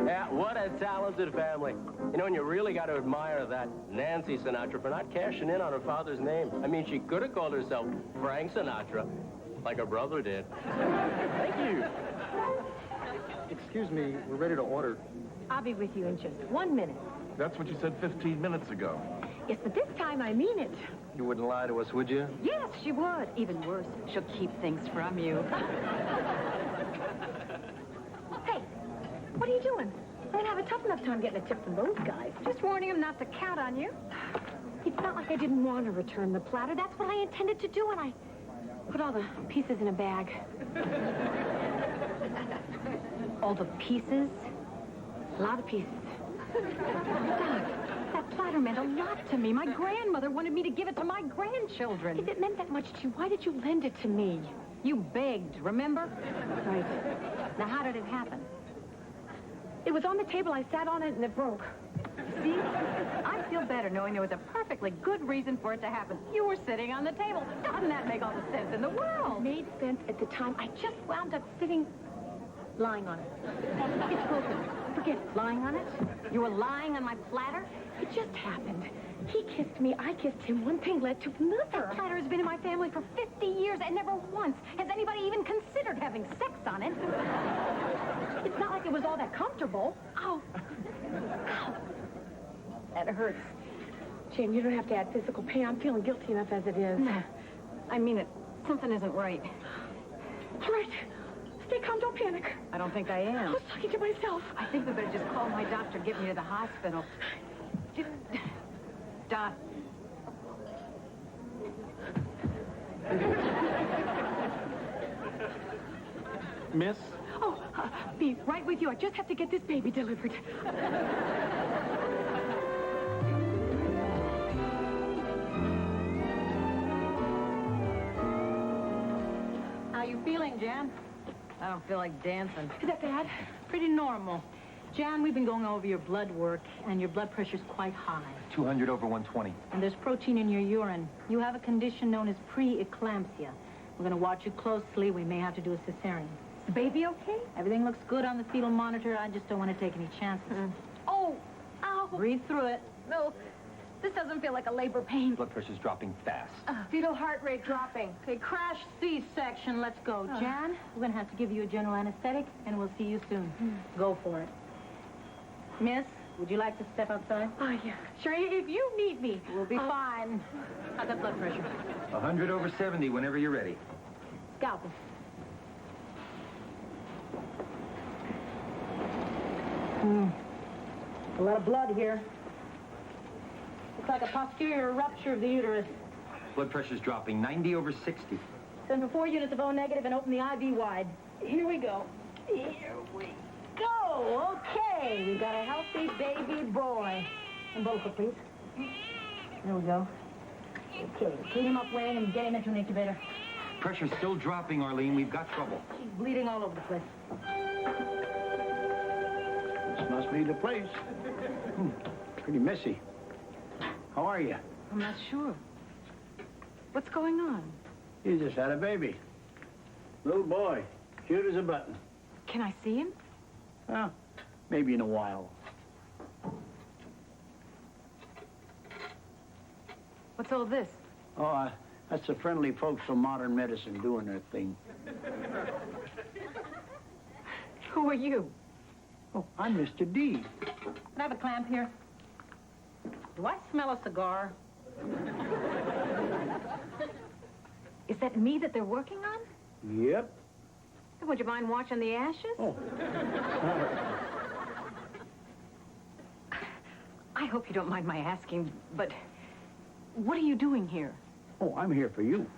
Yeah, what a talented family. You know, and you really got to admire that Nancy Sinatra for not cashing in on her father's name. I mean, she could have called herself Frank Sinatra, like her brother did. Thank you. Excuse me, we're ready to order. I'll be with you in just 1 minute. That's what you said 15 minutes ago. Yes, but this time I mean it. You wouldn't lie to us, would you? Yes, she would. Even worse, she'll keep things from you. Hey, what are you doing? I don't have a tough enough time getting a tip from those guys. Just warning them not to count on you. It's not like I didn't want to return the platter. That's what I intended to do when I put all the pieces in a bag. All the pieces? A lot of pieces. Doc, that platter meant a lot to me. My grandmother wanted me to give it to my grandchildren. If it meant that much to you, why did you lend it to me? You begged, remember? Right. Now, how did it happen? It was on the table. I sat on it and it broke. See? I feel better knowing there was a perfectly good reason for it to happen. You were sitting on the table. Doesn't that make all the sense in the world? It made sense at the time. I just wound up lying on it. It's broken. Forget it. Lying on it? You were lying on my platter? It just happened. He kissed me, I kissed him. One thing led to another. That platter has been in my family for 50 years, and never once has anybody even considered having sex on it. It's not like it was all that comfortable. Ow. Ow. That hurts. Jane, you don't have to add physical pain. I'm feeling guilty enough as it is. No. I mean it. Something isn't right. All right. Stay calm, don't panic. I don't think I am. I was talking to myself. I think we better just call my doctor, get me to the hospital. Dot. Miss? Oh, be right with you. I just have to get this baby delivered. How you feeling, Jan? I don't feel like dancing. Is that bad? Pretty normal. Jan, we've been going over your blood work, and your blood pressure's quite high. 200 over 120. And there's protein in your urine. You have a condition known as pre-eclampsia. We're going to watch you closely. We may have to do a cesarean. Is the baby okay? Everything looks good on the fetal monitor. I just don't want to take any chances. Oh, ow. Breathe through it. No, this doesn't feel like a labor pain. Blood pressure's dropping fast. Fetal heart rate dropping. Okay, crash C-section. Let's go. Jan, we're going to have to give you a general anesthetic, and we'll see you soon. Go for it. Miss, would you like to step outside? Oh, yeah. Sure, if you need me. We'll be fine. How's that blood pressure? 100 over 70 whenever you're ready. Scalpel. A lot of blood here. Looks like a posterior rupture of the uterus. Blood pressure's dropping 90 over 60. Send for 4 units of O negative and open the IV wide. Here we go. Here we go. Okay, we got a healthy baby boy. Umbilical, please. There we go. Okay, clean him up, Wayne, and get him into an incubator. Pressure's still dropping, Arlene. We've got trouble. She's bleeding all over the place. This must be the place. Pretty messy. How are you? I'm not sure. What's going on? You just had a baby. Little boy. Cute as a button. Can I see him? Well, maybe in a while. What's all this? Oh, that's the friendly folks from Modern Medicine doing their thing. Who are you? Oh, I'm Mr. D. Can I have a clamp here? Do I smell a cigar? Is that me that they're working on? Yep. Would you mind watching the ashes? Oh. I hope you don't mind my asking, but what are you doing here? Oh, I'm here for you.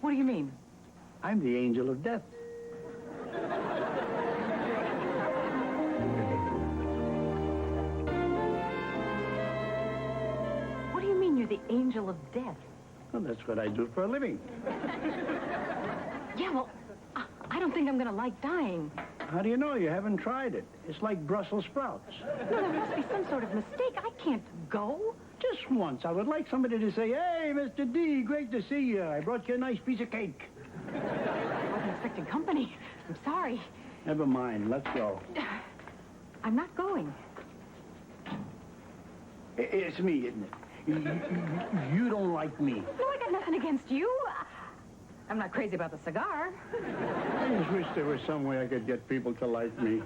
What do you mean? I'm the angel of death. What do you mean you're the angel of death? Well, that's what I do for a living. Yeah, well, I don't think I'm going to like dying. How do you know? You haven't tried it. It's like Brussels sprouts. Well, there must be some sort of mistake. I can't go. Just once. I would like somebody to say, "Hey, Mr. D, great to see you. I brought you a nice piece of cake." I wasn't expecting company. I'm sorry. Never mind. Let's go. I'm not going. It's me, isn't it? You don't like me. No, I got nothing against you. I'm not crazy about the cigar. I just wish there was some way I could get people to like me.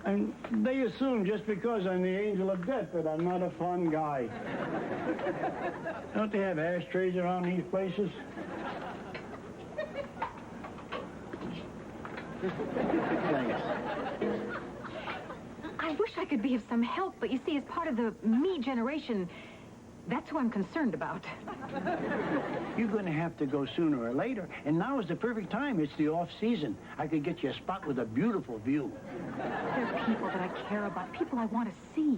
And they assume just because I'm the angel of death that I'm not a fun guy. Don't they have ashtrays around these places? Thanks. I wish I could be of some help, but you see, as part of the me generation, that's who I'm concerned about. You're going to have to go sooner or later, and now is the perfect time. It's the off-season. I could get you a spot with a beautiful view. They're people that I care about, people I want to see.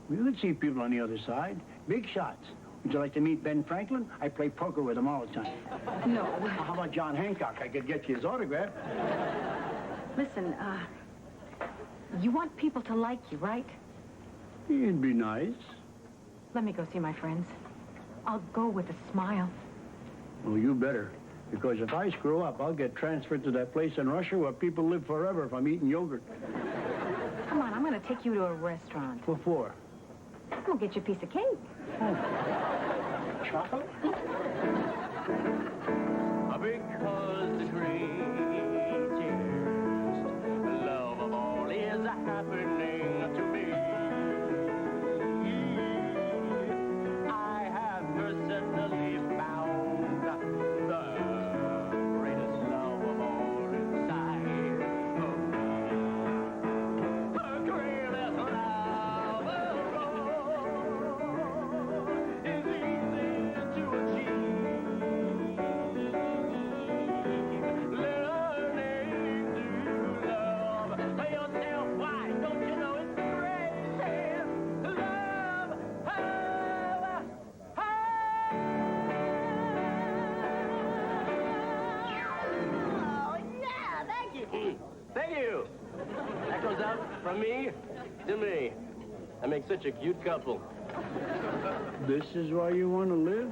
We could see people on the other side. Big shots. Would you like to meet Ben Franklin? I play poker with him all the time. No. How about John Hancock? I could get you his autograph. Listen, you want people to like you, right? It'd be nice. Let me go see my friends. I'll go with a smile. Well, you better. Because if I screw up, I'll get transferred to that place in Russia where people live forever if I'm eating yogurt. Come on, I'm going to take you to a restaurant. What for? I'm going to get you a piece of cake. Chocolate? Because the greatest love of all is happening to me. I have personally found the greatest love of all inside of me. The greatest love of all is easy to achieve. Learning to love yourself. Why don't you know it's the greatest love of Oh, yeah, thank you. Thank you. That goes out from me to me. I make such a cute couple. This is why you want to live?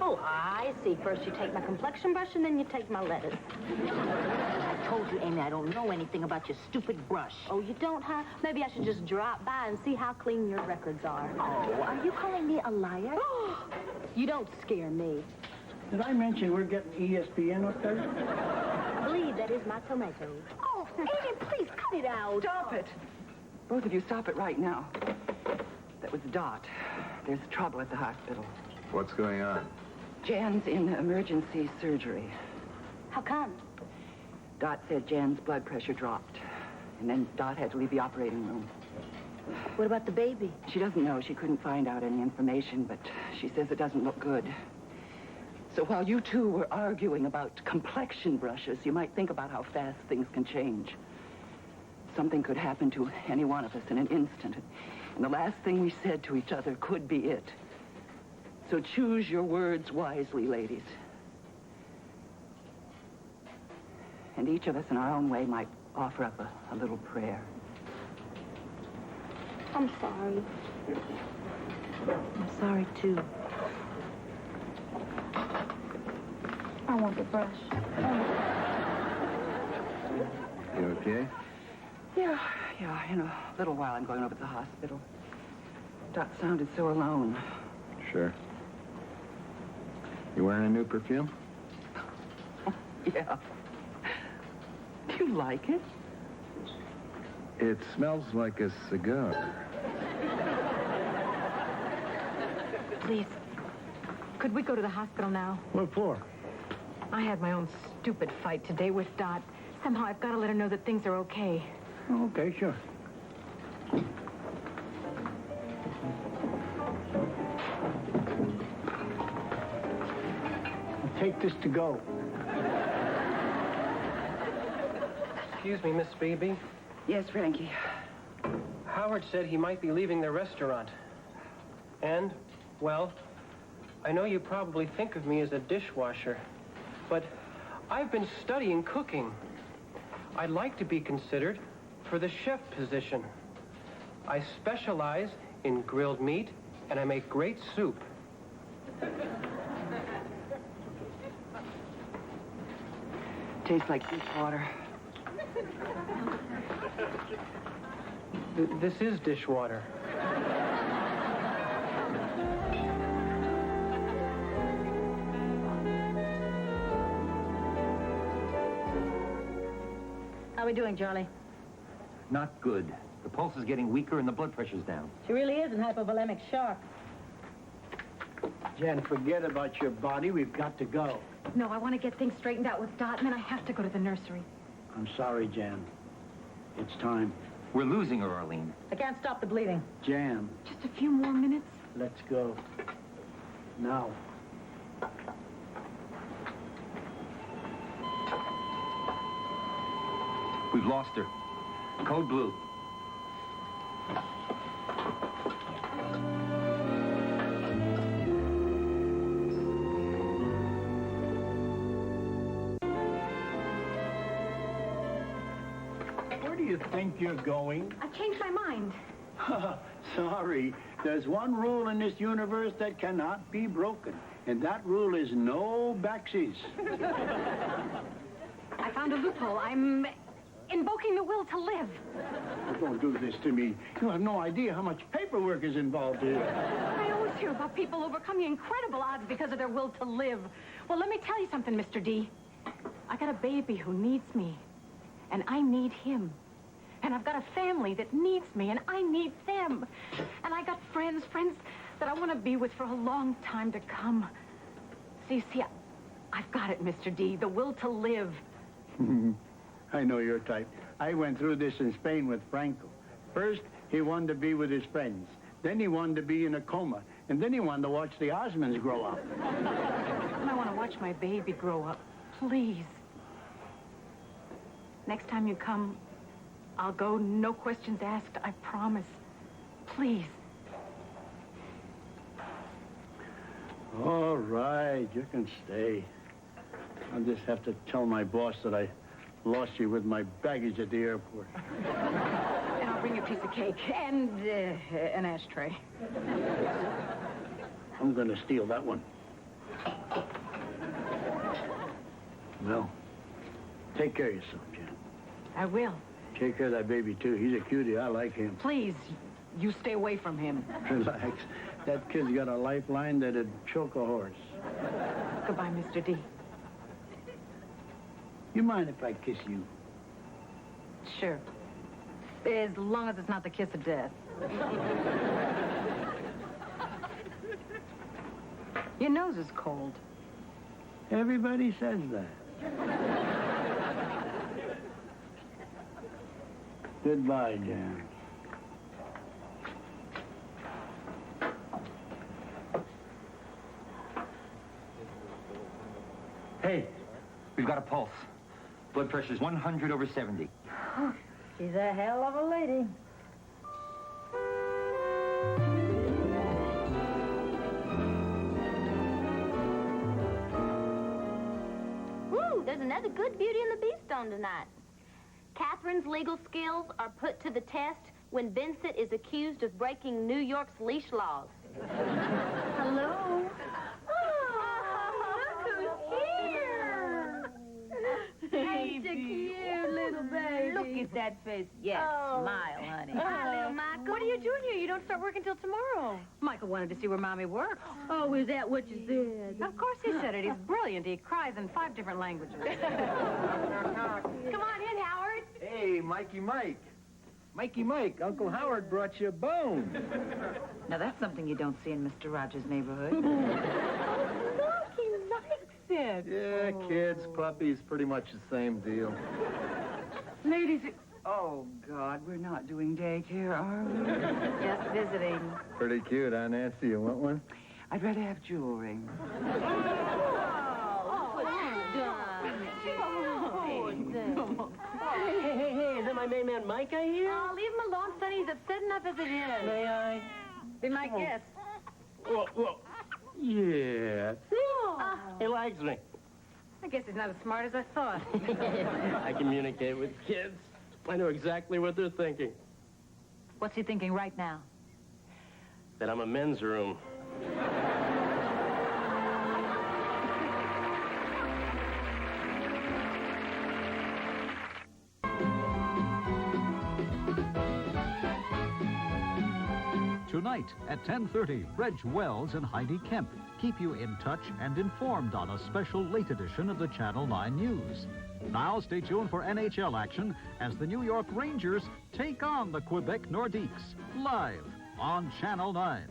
Oh, I see. First you take my complexion brush, and then you take my lettuce. I told you, Amy, I don't know anything about your stupid brush. Oh, you don't, huh? Maybe I should just drop by and see how clean your records are. Oh, are you calling me a liar? You don't scare me. Did I mention we're getting ESPN up there? I believe that is my tomato. Oh, Amy, please cut it out. Stop it. Both of you stop it right now. That was Dot. There's trouble at the hospital. What's going on? Jan's in emergency surgery. How come? Dot said Jan's blood pressure dropped. And then Dot had to leave the operating room. What about the baby? She doesn't know. She couldn't find out any information, but she says it doesn't look good. So while you two were arguing about complexion brushes, you might think about how fast things can change. Something could happen to any one of us in an instant. And the last thing we said to each other could be it. So choose your words wisely, ladies. And each of us in our own way might offer up a little prayer. I'm sorry. I'm sorry, too. I want the brush. You okay? Yeah. In a little while, I'm going over to the hospital. Dot sounded so alone. Sure. You wearing a new perfume? Yeah. Do you like it? It smells like a cigar. Please, could we go to the hospital now? What for? I had my own stupid fight today with Dot. Somehow I've got to let her know that things are okay. Okay, sure. I'll take this to go. Excuse me, Miss Beebe. Yes, Frankie. Howard said he might be leaving the restaurant. And, well, I know you probably think of me as a dishwasher, but I've been studying cooking. I'd like to be considered for the chef position. I specialize in grilled meat, and I make great soup. Tastes like deep water. This is dishwater. How are we doing, Charlie? Not good. The pulse is getting weaker and the blood pressure's down. She really is in hypovolemic shock. Jen, forget about your body. We've got to go. No, I want to get things straightened out with Dot, and then I have to go to the nursery. I'm sorry, Jan. It's time. We're losing her, Arlene. I can't stop the bleeding. Jan, Just a few more minutes. let's go. now. We've lost her. Code blue. Where do you think you're going? I changed my mind. Sorry. There's one rule in this universe that cannot be broken, and that rule is no backsies. I found a loophole. I'm invoking the will to live. Don't do this to me. You have no idea how much paperwork is involved here. I always hear about people overcoming incredible odds because of their will to live. Well, let me tell you something, Mr. D. I got a baby who needs me, and I need him. And I've got a family that needs me, and I need them. And I got friends that I want to be with for a long time to come. See, I've got it, Mr. D, the will to live. I know your type. I went through this in Spain with Franco. First, he wanted to be with his friends. Then he wanted to be in a coma. And then he wanted to watch the Osmonds grow up. And I want to watch my baby grow up. Please. Next time you come, I'll go, no questions asked, I promise. Please. All right, you can stay. I'll just have to tell my boss that I lost you with my baggage at the airport. And I'll bring you a piece of cake and an ashtray. I'm going to steal that one. Well, take care of yourself, Jan. I will. Take care of that baby, too. He's a cutie. I like him. Please, you stay away from him. Relax. That kid's got a lifeline that'd choke a horse. Goodbye, Mr. D. You mind if I kiss you? Sure. As long as it's not the kiss of death. Your nose is cold. Everybody says that. Goodbye, Jan. Hey, we've got a pulse. Blood pressure's 100/70. She's a hell of a lady. Woo, there's another good Beauty and the Beast on tonight. Catherine's legal skills are put to the test when Vincent is accused of breaking New York's leash laws. Hello. Such a cute little baby. Look at that face. Yes, smile, honey. Hi, little Michael. What are you doing here? You don't start working till tomorrow. Michael wanted to see where Mommy works. Oh, is that what you said? Of course he said it. He's brilliant. He cries in 5 different languages. Come on in, Howard. Hey, Mikey Mike. Mikey Mike, Uncle Howard brought you a bone. Now, that's something you don't see in Mr. Rogers' neighborhood. Look, he likes it. Yeah, kids, puppies, pretty much the same deal. Ladies, oh, God, we're not doing daycare, are we? Just visiting. Pretty cute, huh, Nancy? You want one? I'd rather have jewelry. Hey, is that my main man Mike I hear? Oh, leave him alone, Sonny. He's upset enough as it is. May I? Be my guest. Well, yeah. He likes me. I guess he's not as smart as I thought. I communicate with kids. I know exactly what they're thinking. What's he thinking right now? That I'm a men's room. Tonight at 10:30, Reg Wells and Heidi Kemp keep you in touch and informed on a special late edition of the Channel 9 News. Now stay tuned for NHL action as the New York Rangers take on the Quebec Nordiques live on Channel 9.